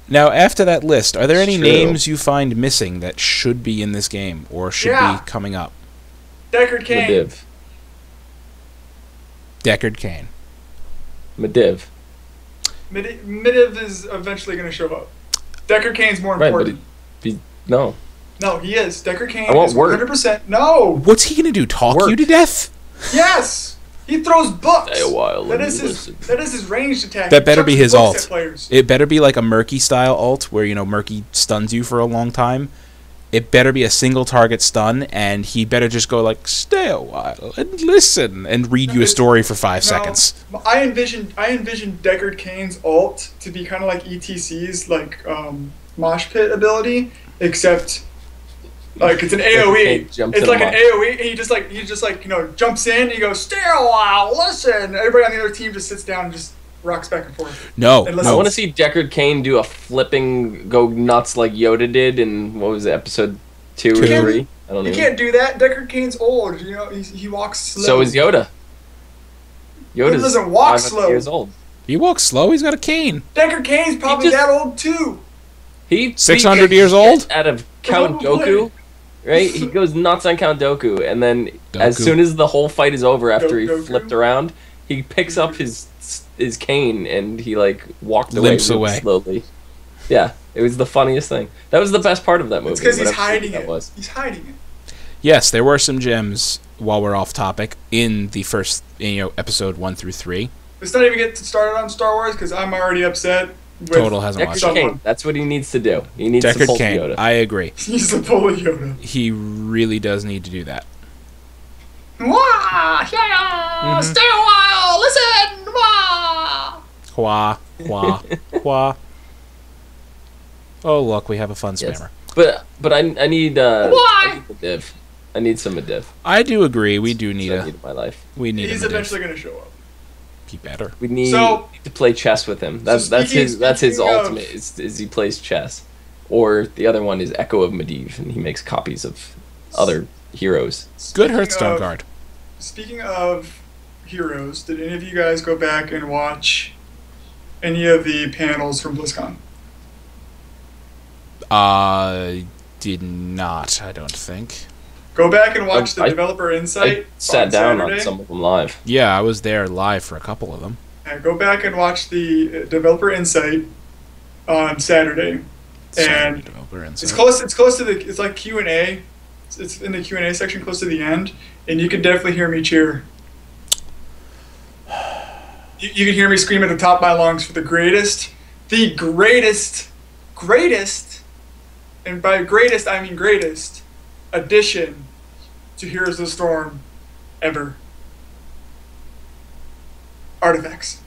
Now, after that list, are there any True. names you find missing that should be in this game, or should Yeah. be coming up? Deckard Cain. Medivh. Deckard Cain. Medivh. Medivh is eventually going to show up. Deckard Cain's more Right, but important. no. No, he is. Deckard Cain I want is word. 100%. No. What's he gonna do, talk Work. you to death? Yes. He throws books. Stay a while That and is his. listen. That is his ranged attack. That He better chucks be his books alt. at players. It better be like a Murky style ult, where, Murky stuns you for a long time. It better be a single target stun, and he better just go like, stay a while and listen, and read you a story for 5 seconds. I envision Deckard Cain's ult to be kind of like ETC's mosh pit ability, except like it's an AOE. Cain jumps It's in like a an mosh. AOE, and he just jumps in and he goes, stay a while, listen. Everybody on the other team just sits down and just rocks back and forth. No, Unless I no. want to see Deckard Cain do a flipping go nuts like Yoda did in what was it, episode 2 or Two. 3? I don't You know. can't do that. Deckard Cain's old. He walks slow. So is Yoda. Yoda's doesn't walk 500 slow. years old. He walks slow. He's got a cane. Deckard Cain's probably just- that old too. He 600 beat the years old? shit out of Count Probably. Dooku, right? He goes nuts on Count Dooku, and then as Dooku. soon as the whole fight is over, after he Dooku? flipped around, he picks up his cane and he walked Limps away, really away. slowly. Yeah, it was the funniest thing. That was the best part of that movie. It's because he's whatever hiding that it. was. He's hiding it. Yes, there were some gems, while we're off topic, in the first, episode 1 through 3. Let's not even get started on Star Wars because I'm already upset. With Total hasn't Deckard watched someone. Cain, that's what he needs to do. He needs to Deckard pull Cain. Yoda. I agree. He's the bully Yoda. He really does need to do that. Wah! Yeah! Stay a while! Listen! Wah! Qua, qua, qua. Oh, look, we have a fun Yes. spammer. But I need Why? I need Medivh. I need some Medivh. I do agree. We do need I a. need in my life. We need He's a Medivh. eventually going to show up. Be better. We need So- to play chess with him. That's speaking his of- ultimate. Is he plays chess, or the other one is Echo of Medivh, and he makes copies of other heroes. Good Speaking Hearthstone of- card. Speaking of heroes, did any of you guys go back and watch any of the panels from BlizzCon? Did not. I don't think. Go back and watch the I- developer I insight. sat on down Saturday. on some of them live. Yeah, I was there live for a couple of them. Go back and watch the developer insight on Saturday. Saturday Developer It's Insight. close. It's close to the. It's like Q&A. It's in the Q&A section, close to the end, and you can definitely hear me cheer. You can hear me scream at the top of my lungs for the greatest, and by greatest I mean greatest addition to Heroes of the Storm ever. Artifacts.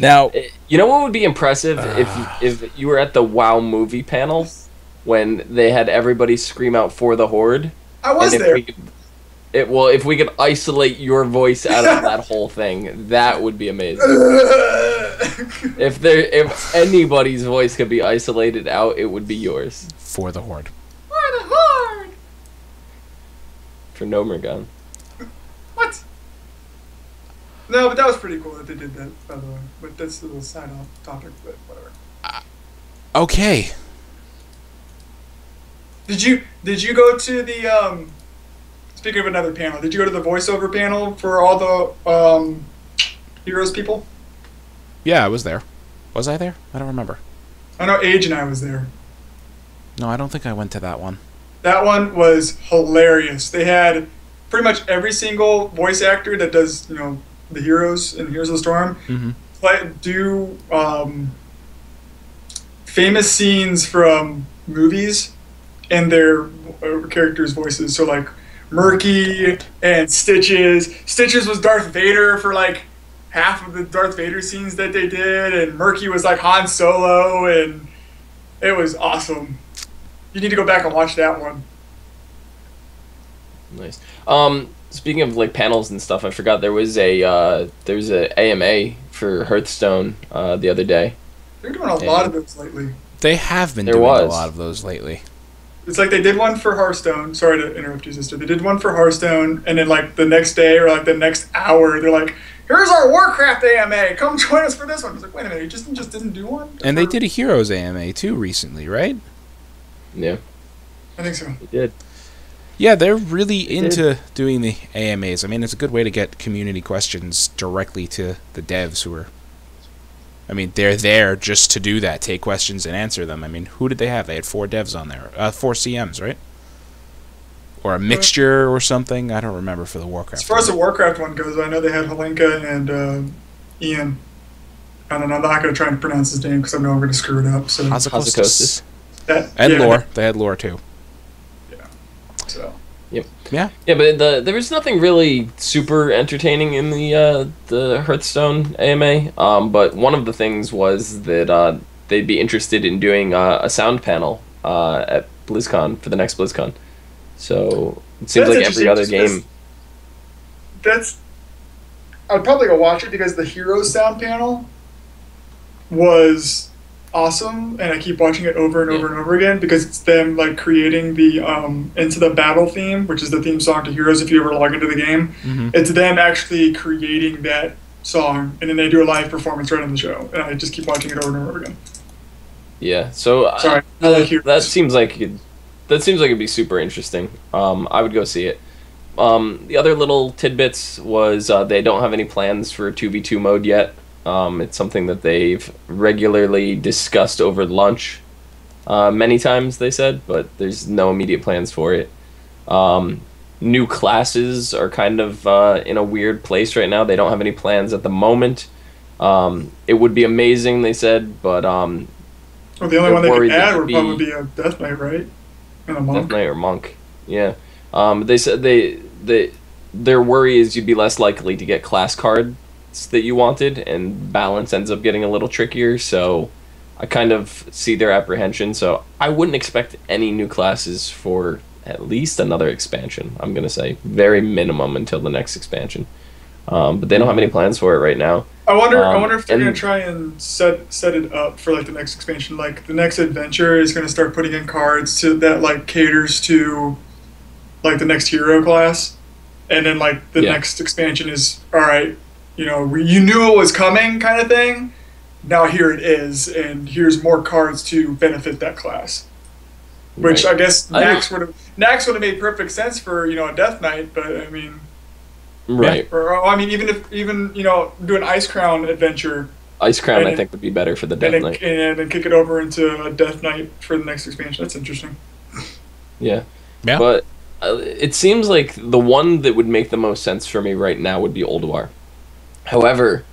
Now, You know what would be impressive if you were at the WoW movie panel when they had everybody scream out for the Horde. I was and there. If we could isolate your voice out of that whole thing, that would be amazing. If anybody's voice could be isolated out, it would be yours. For the Horde. For the Horde. For Nomergon. What? No, but that was pretty cool that they did that, by the way. But that's a little side off topic, but whatever. Okay. Did you go to the speaking of another panel, did you go to the voiceover panel for all the Heroes people? Yeah, I was there. Was I there? I don't remember. I know Age and I was there. No, I don't think I went to that one. That one was hilarious. They had pretty much every single voice actor that does, the heroes in Heroes of the Storm do famous scenes from movies and their characters' voices. So like Murky and Stitches. Stitches was Darth Vader for like half of the Darth Vader scenes that they did, and Murky was like Han Solo, and it was awesome. You need to go back and watch that one. Nice. Speaking of like panels and stuff, I forgot there was a AMA for Hearthstone the other day. They're doing a lot of those lately. They have been doing a lot of those lately. It's like they did one for Hearthstone. Sorry to interrupt you, sister. They did one for Hearthstone, and then like the next day or like the next hour, they're like, "Here's our Warcraft AMA. Come join us for this one." I was like, "Wait a minute, you just didn't do one?" And they did a Heroes AMA too recently, right? Yeah, I think so. they did. Yeah, they're really into doing the AMAs. I mean, it's a good way to get community questions directly to the devs who are... I mean, they're there just to do that, take questions and answer them. I mean, who did they have? They had 4 devs on there. 4 CMs, right? Or a mixture or something? I don't remember for the Warcraft. As far as the Warcraft one goes, I know they had Helenka and Ian. I don't know, I'm not going to try and pronounce his name because I know I'm going to screw it up. So Hazakostas. And Lore. They had Lore too. So. Yep. Yeah. Yeah, but there was nothing really super entertaining in the Hearthstone AMA. But one of the things was that they'd be interested in doing a sound panel at BlizzCon for the next BlizzCon. So it seems like every other game. I'd probably go watch it because the Heroes sound panel was awesome, and I keep watching it over and over and over again because it's them like creating the Into the Battle theme, which is the theme song to Heroes if you ever log into the game. It's them actually creating that song, and then they do a live performance right on the show, and I just keep watching it over and over again. Yeah, so Sorry, that seems like it'd be super interesting. I would go see it. The other little tidbits was they don't have any plans for 2v2 mode yet. It's something that they've regularly discussed over lunch many times, they said, but there's no immediate plans for it. New classes are kind of in a weird place right now. They don't have any plans at the moment. It would be amazing, they said, but... well, the only one they could add would probably be a Death Knight, right? And a Monk. Death Knight or Monk, yeah. They said their worry is you'd be less likely to get class cards that you wanted, and balance ends up getting a little trickier, so I kind of see their apprehension. So I wouldn't expect any new classes for at least another expansion. I'm going to say very minimum until the next expansion. But they don't have any plans for it right now. I wonder if they're going to try and set it up for like the next expansion. Like the next adventure is going to start putting in cards to that like caters to like the next hero class, and then like the next expansion is all right. You know, you knew it was coming, kind of thing. Now here it is, and here's more cards to benefit that class. Which I guess Nax would have made perfect sense for a Death Knight, but I mean, right? Or I mean, even do an Ice Crown adventure. Ice Crown, I think, would be better for the Death Knight, and then kick it over into a Death Knight for the next expansion. That's interesting. Yeah. But it seems like the one that would make the most sense for me right now would be Ulduar. However,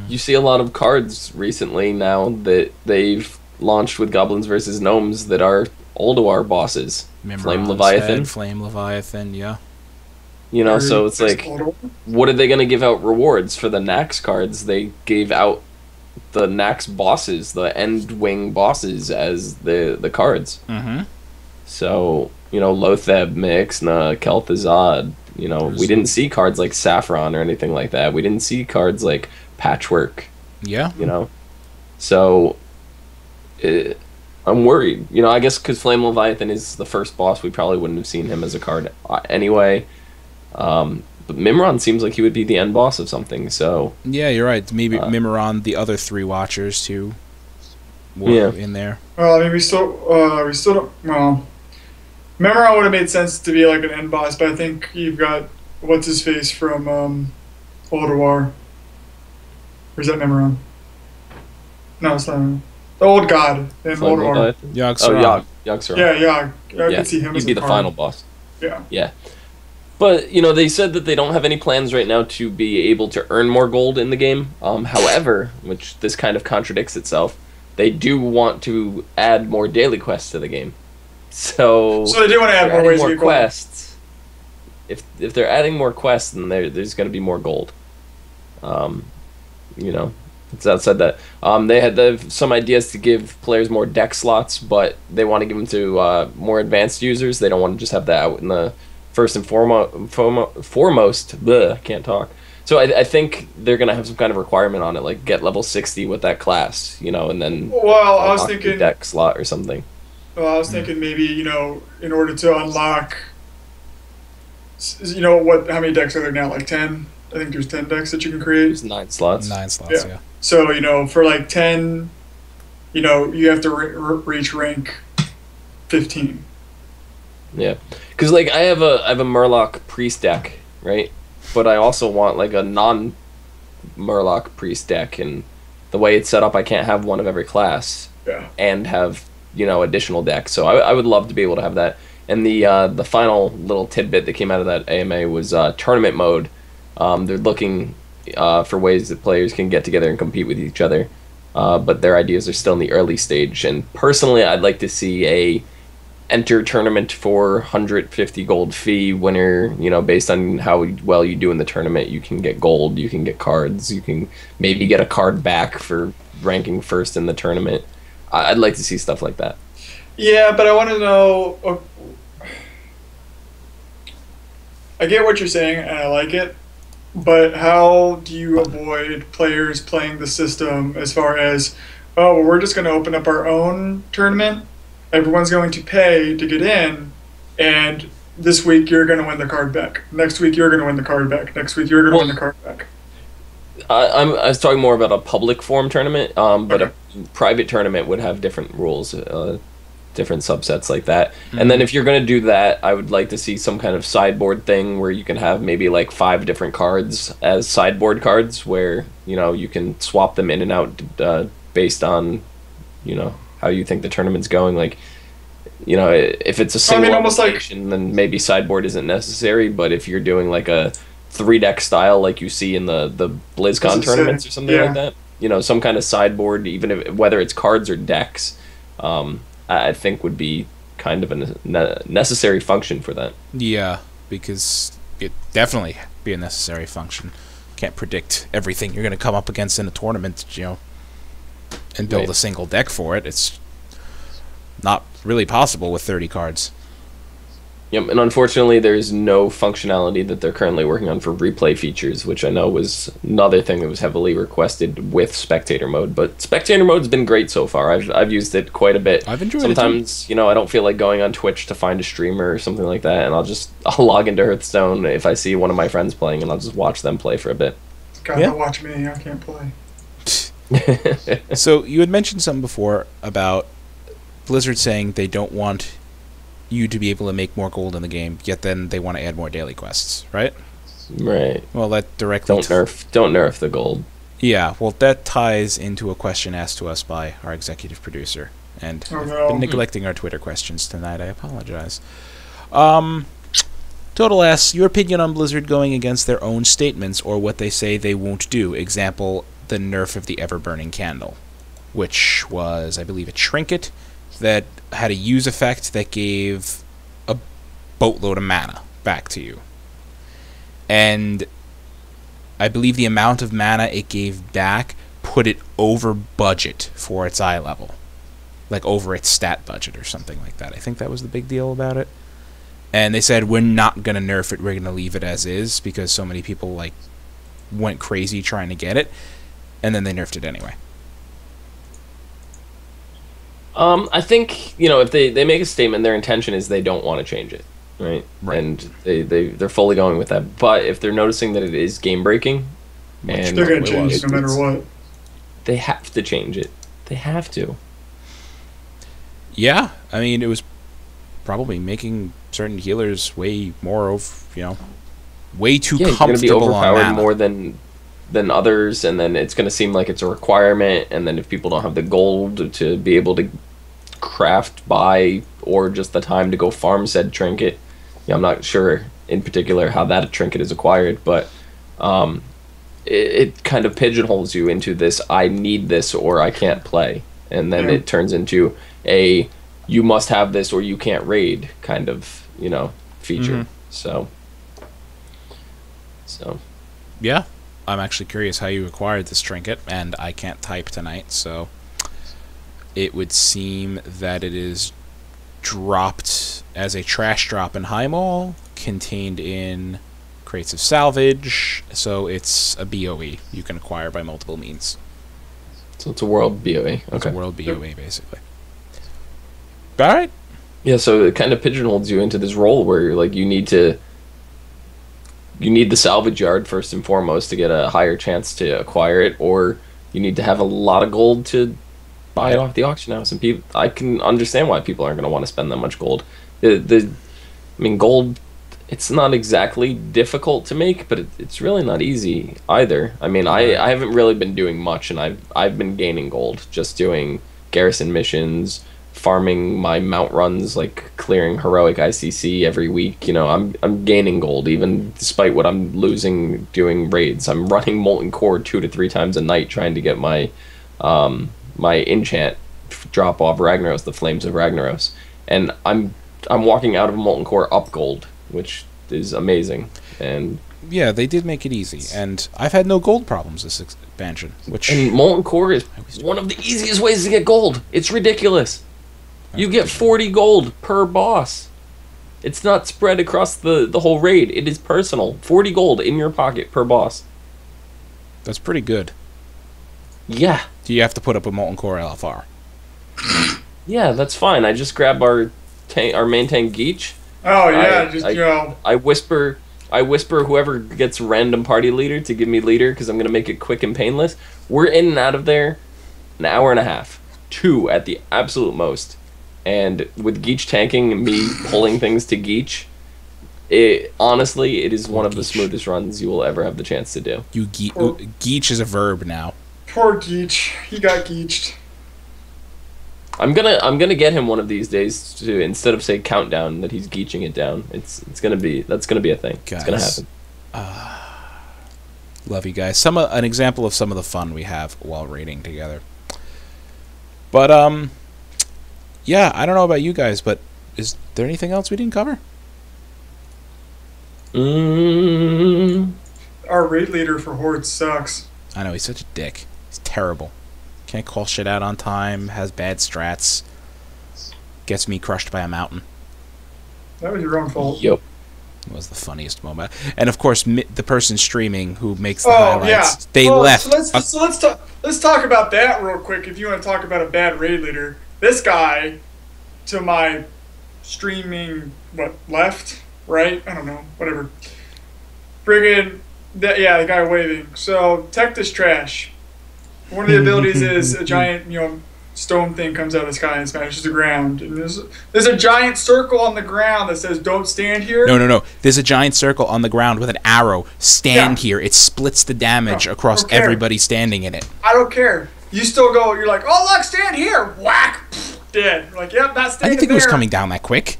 you see a lot of cards recently now that they've launched with Goblins versus Gnomes that are Ulduar bosses. Flame Leviathan, yeah. You know, so it's like, what are they going to give out rewards for the Nax cards they gave out the Nax bosses, the end wing bosses, as the cards. Mm-hmm. So, Lotheb, Mixna, Kel'Thuzad, we didn't see cards like Saffron or anything like that. We didn't see cards like Patchwork, Yeah. So, I'm worried. I guess because Flame Leviathan is the first boss, we probably wouldn't have seen him as a card anyway. But Mimron seems like he would be the end boss of something, so... Yeah, you're right. Maybe Mimiron, the other 3 Watchers, too, were in there. Well, I mean, we still don't. Well, Memoron would have made sense to be like an end boss, but I think you've got what's his face from Ulduar. Or is that Memoron? No, it's not Memoron. The old god in Flame Ulduar. Leviathan? Yogg-Saron. Yogg-Saron. Yeah, I could see him He'd as be a the card. final boss. Yeah. Yeah. But, they said that they don't have any plans right now to be able to earn more gold in the game. However, which this kind of contradicts itself, they do want to add more daily quests to the game. So So they do want to add they're more adding ways to get gold. quests. If they're adding more quests, then there's going to be more gold. It's outside that. They had some ideas to give players more deck slots, but they want to give them to more advanced users. They don't want to just have that out in the first and foremost. Bleh, I can't talk. So I think they're going to have some kind of requirement on it, like get level 60 with that class, and then Well, I was unlock the thinking. deck slot or something. Well, I was thinking maybe in order to unlock. How many decks are there now? Like 10. I think there's 10 decks that you can create. There's 9 slots. 9 slots, Yeah. yeah. So, for like 10, you have to reach rank 15. Yeah, because I have a Murloc priest deck, right? But I also want like a non-Murloc priest deck, and the way it's set up, I can't have one of every class Yeah. and have additional decks. So I would love to be able to have that. And the final little tidbit that came out of that AMA was tournament mode. They're looking for ways that players can get together and compete with each other, but their ideas are still in the early stage. And personally, I'd like to see a enter tournament for 150 gold fee winner. Based on how well you do in the tournament, you can get gold, you can get cards, you can maybe get a card back for ranking first in the tournament. I'd like to see stuff like that. Yeah, but I want to know. I get what you're saying, and I like it. But how do you avoid players playing the system as far as, oh, well, we're just going to open up our own tournament. Everyone's going to pay to get in, and this week you're going to win the card back. Next week you're going to win the card back. Next week you're going to win the card back. I was talking more about a public form tournament, but a private tournament would have different rules, different subsets like that. And then if you're going to do that, I would like to see some kind of sideboard thing where you can have maybe like 5 different cards as sideboard cards, where you can swap them in and out based on how you think the tournament's going. Like if it's a single almost like- application, then maybe sideboard isn't necessary. But if you're doing like a 3-deck style like you see in the BlizzCon tournaments or something like that, some kind of sideboard, even if whether it's cards or decks, I think would be kind of a necessary function for that. Yeah, because it definitely be a necessary function. Can't predict everything you're going to come up against in a tournament, and build a single deck for it. It's not really possible with 30 cards. Yep, and unfortunately there's no functionality that they're currently working on for replay features, which I know was another thing that was heavily requested with spectator mode. But spectator mode's been great so far. I've used it quite a bit. I've enjoyed Sometimes, I don't feel like going on Twitch to find a streamer or something like that, and I'll log into Hearthstone if I see one of my friends playing, and I'll just watch them play for a bit. God, Yeah. don't watch me. I can't play. So you had mentioned something before about Blizzard saying they don't want you to be able to make more gold in the game, yet then they want to add more daily quests, right? Right. Well, that directly... Don't nerf the gold. Yeah, well, that ties into a question asked to us by our executive producer. And Oh, I've no. been neglecting our Twitter questions tonight. I apologize. Total asks, your opinion on Blizzard going against their own statements or what they say they won't do. Example, the nerf of the ever-burning candle, which was, I believe, a trinket that had a use effect that gave a boatload of mana back to you. And I believe the amount of mana it gave back put it over budget for its eye level. Like over its stat budget or something like that. I think that was the big deal about it. And they said, we're not going to nerf it, we're going to leave it as is, because so many people, like, went crazy trying to get it, and then they nerfed it anyway. I think, you know, if they make a statement, their intention is they don't want to change it, right? And they're fully going with that. But if they're noticing that it is game-breaking, and they're going to change it no matter what. They have to change it. They have to. Yeah, I mean, it was probably making certain healers way more way too comfortable. Going to be overpowered on more than others, and then it's going to seem like it's a requirement. And then if people don't have the gold to be able to craft, buy, or just the time to go farm said trinket, I'm not sure in particular how that trinket is acquired, but it kind of pigeonholes you into this, I need this or I can't play. And then it turns into a you must have this or you can't raid kind of, feature. So yeah, I'm actually curious how you acquired this trinket, and I can't type tonight, so it would seem that it is dropped as a trash drop in High Mall, contained in crates of salvage, so it's a BOE you can acquire by multiple means. So it's a world BOE. Okay. It's a world BOE, basically. Alright. Yeah, so it kind of pigeonholes you into this role where you need the salvage yard first and foremost to get a higher chance to acquire it, or you need to have a lot of gold to buy it off the auction house. And I can understand why people aren't going to want to spend that much gold. Gold, it's not exactly difficult to make, but it's really not easy either. I mean, I haven't really been doing much, and I've been gaining gold just doing garrison missions, farming my mount runs, like clearing heroic ICC every week. I'm gaining gold even despite what I'm losing doing raids. I'm running Molten Core 2 to 3 times a night trying to get my my enchant drop off Ragnaros, the Flames of Ragnaros, and I'm walking out of Molten Core up gold, which is amazing. And yeah, they did make it easy, and I've had no gold problems this expansion. And Molten Core is one of the easiest ways to get gold. It's ridiculous. You get 40 gold per boss. It's not spread across the whole raid. It is personal. 40 gold in your pocket per boss. That's pretty good. Yeah. Do you have to put up a Molten Core LFR? Yeah, that's fine. I just grab our main tank Geach. Oh yeah, I whisper whoever gets random party leader to give me leader because I'm gonna make it quick and painless. We're in and out of there an hour and a half, 2 at the absolute most. And with Geach tanking and me pulling things to Geach, honestly, it is one of the smoothest runs you will ever have the chance to do. Geach is a verb now. Poor Geach. He got geeched. I'm gonna get him one of these days to, instead of say countdown, that he's geeching it down. That's gonna be a thing. Guys, it's gonna happen. Love you guys. An example of some of the fun we have while raiding together. But yeah, I don't know about you guys, but is there anything else we didn't cover? Our raid leader for Horde sucks. I know, he's such a dick. He's terrible. Can't call shit out on time, has bad strats, gets me crushed by a mountain. That was your own fault. Yep. It was the funniest moment. And of course, the person streaming who makes the highlights, they left. So let's talk about that real quick. If you want to talk about a bad raid leader, this guy to my streaming, left, right? I don't know, whatever. Friggin', the guy waving. So Tectus trash. One of the abilities is a giant, stone thing comes out of the sky and smashes the ground. And there's a giant circle on the ground that says "Don't stand here." No. There's a giant circle on the ground with an arrow. Stand here. It splits the damage across everybody standing in it. I don't care. You still go. You're like, "Oh look, stand here!" Whack, dead. You're like, "Yep, not standing there." I didn't think it was coming down that quick.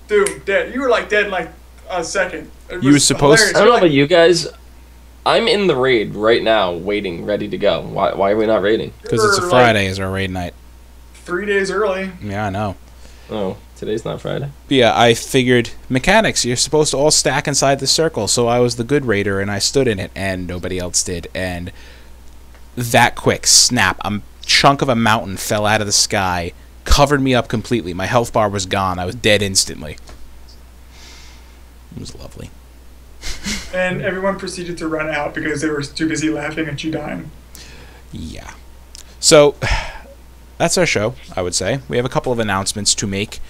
Dude, dead. You were like dead in like a second. You were supposed. Hilarious. I don't know about you guys. I'm in the raid right now, waiting, ready to go. Why are we not raiding? Because it's a Friday is our raid night. 3 days early. Yeah, I know. Oh, today's not Friday. But yeah, I figured mechanics. You're supposed to all stack inside the circle, so I was the good raider and I stood in it, and nobody else did. And that quick. Snap. A chunk of a mountain fell out of the sky, covered me up completely. My health bar was gone. I was dead instantly. It was lovely. And everyone proceeded to run out because they were too busy laughing at you dying. Yeah. So, that's our show, I would say. We have a couple of announcements to make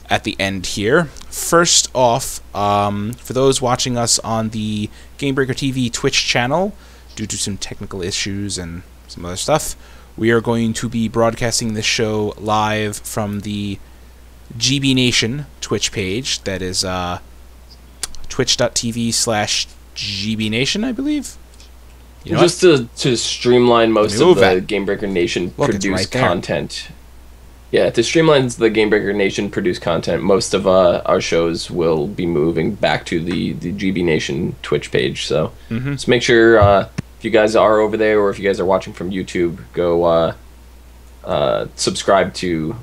at the end here. First off, for those watching us on the Gamebreaker TV Twitch channel, due to some technical issues and some other stuff, we are going to be broadcasting this show live from the GB Nation Twitch page. That is twitch.tv/GB Nation, I believe. You know Just to streamline most of the Gamebreaker Nation Look, it's produced right there. content. Yeah, to streamline the Gamebreaker Nation produced content, most of our shows will be moving back to the GB Nation Twitch page. So just make sure if you guys are over there or if you guys are watching from YouTube, go subscribe to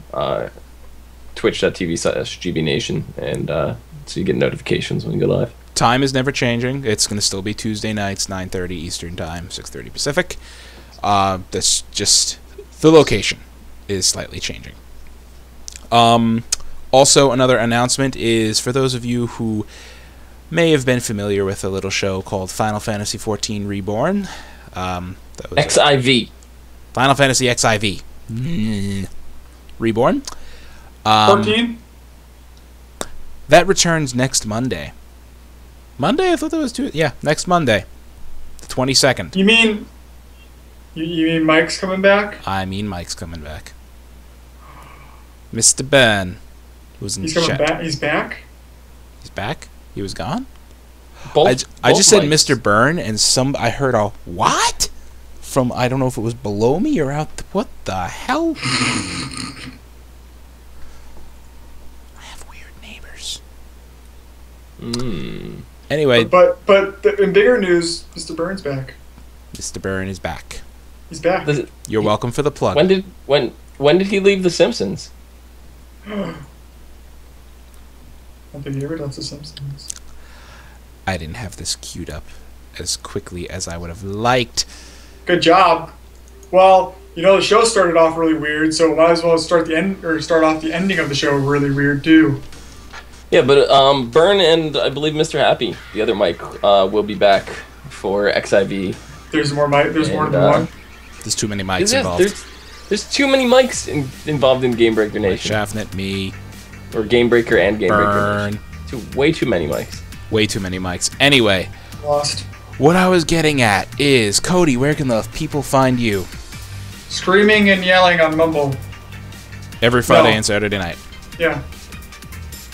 twitch.tv/GB Nation and so you get notifications when we go live. Time is never changing. It's going to still be Tuesday nights, 9:30 Eastern Time, 6:30 Pacific. That's just the location is slightly changing. Also, another announcement is for those of you who may have been familiar with a little show called Final Fantasy XIV Reborn. That was XIV. Final Fantasy XIV Reborn. 14? That returns next Monday. Monday? I thought that was Tuesday. Yeah, next Monday, the 22nd. You mean Mike's coming back? I mean, Mike's coming back. Mr. Ben, who's in He's coming chat. back. He's back. He's back. He was gone. Both, I just said Mikes. Mr. Byrne, and I heard a what from I don't know if it was below me or out. What the hell? I have weird neighbors. Anyway, But in bigger news, Mr. Burns back. Mr. Byrne is back. He's back. You're welcome for the plug. When did he leave The Simpsons? I don't think he ever does The Simpsons. I didn't have this queued up as quickly as I would have liked. Good job. Well, the show started off really weird, so might as well start off the ending of the show really weird too. Yeah, but Byrne and I believe Mr. Happy, the other Mike, will be back for XIV. There's more Mike. There's more And, than one. There's too many mics involved. There's too many mics involved in Gamebreaker Nation. Shaftnet, me, Or Gamebreaker and Gamebreaker Burn. Nation. Way too many mics. Way too many mics. Anyway, Lost. what I was getting at is, Cody, where can the people find you? Screaming and yelling on Mumble. Every Friday No. and Saturday night. Yeah.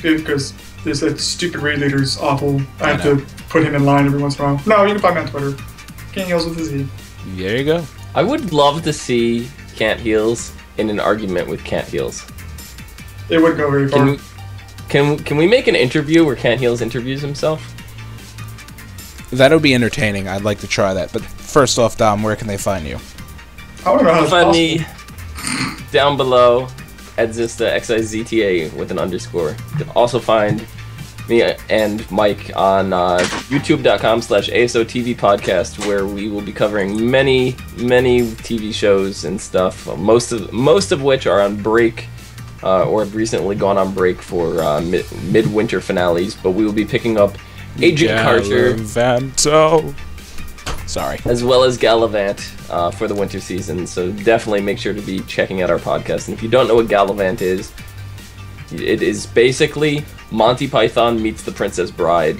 Because that stupid raid leader's awful. I have know. to put him in line every once in a while. No, you can find me on Twitter. King Heels with a Z. There you go. I would love to see Can't Heels in an argument with Can't Heels. It would go very far. Can we make an interview where Can't Heels interviews himself? That would be entertaining. I'd like to try that. But first off, Dom, where can they find you? I don't know how You it's can find possible. me down below Edzista XIZTA with an underscore. You can also find me and Mike on youtube.com/ASOTV podcast, where we will be covering many TV shows and stuff. Most of which are on break or have recently gone on break for midwinter finales. But we will be picking up Agent Carter Gallivanto. Sorry. as well as Gallivant for the winter season. So definitely make sure to be checking out our podcast. And if you don't know what Gallivant is, it is basically Monty Python meets The Princess Bride.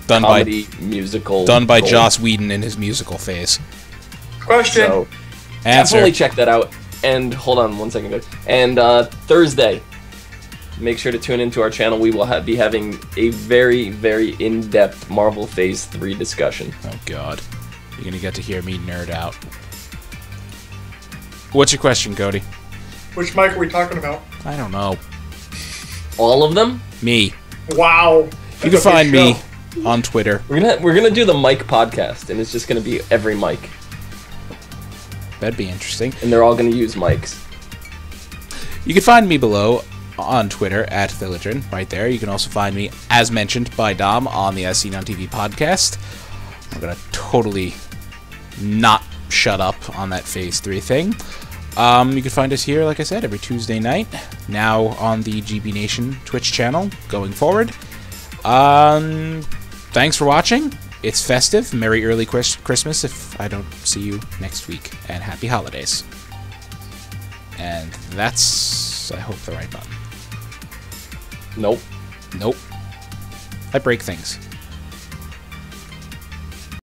Done Comedy musical. by gold. Joss Whedon in his musical phase. Question. So Answer. definitely check that out. And hold on one second, guys. And Thursday, make sure to tune into our channel. We will be having a very, very in-depth Marvel Phase 3 discussion. Oh, God. You're going to get to hear me nerd out. What's your question, Cody? Which mic are we talking about? I don't know. All of them? Me. Wow. You can find me on Twitter. We're gonna do the Mike podcast, and it's just gonna be every Mike, That'd be interesting. and they're all gonna use mics. You can find me below on Twitter at Thilligin, right there. You can also find me, as mentioned by Dom, on the As Seen on TV podcast. I'm going to totally not shut up on that Phase 3 thing. You can find us here, like I said, every Tuesday night, now on the GB Nation Twitch channel going forward. Thanks for watching. It's festive. Merry early Christmas if I don't see you next week. And happy holidays. And that's, I hope, the right button. Nope. Nope. I break things.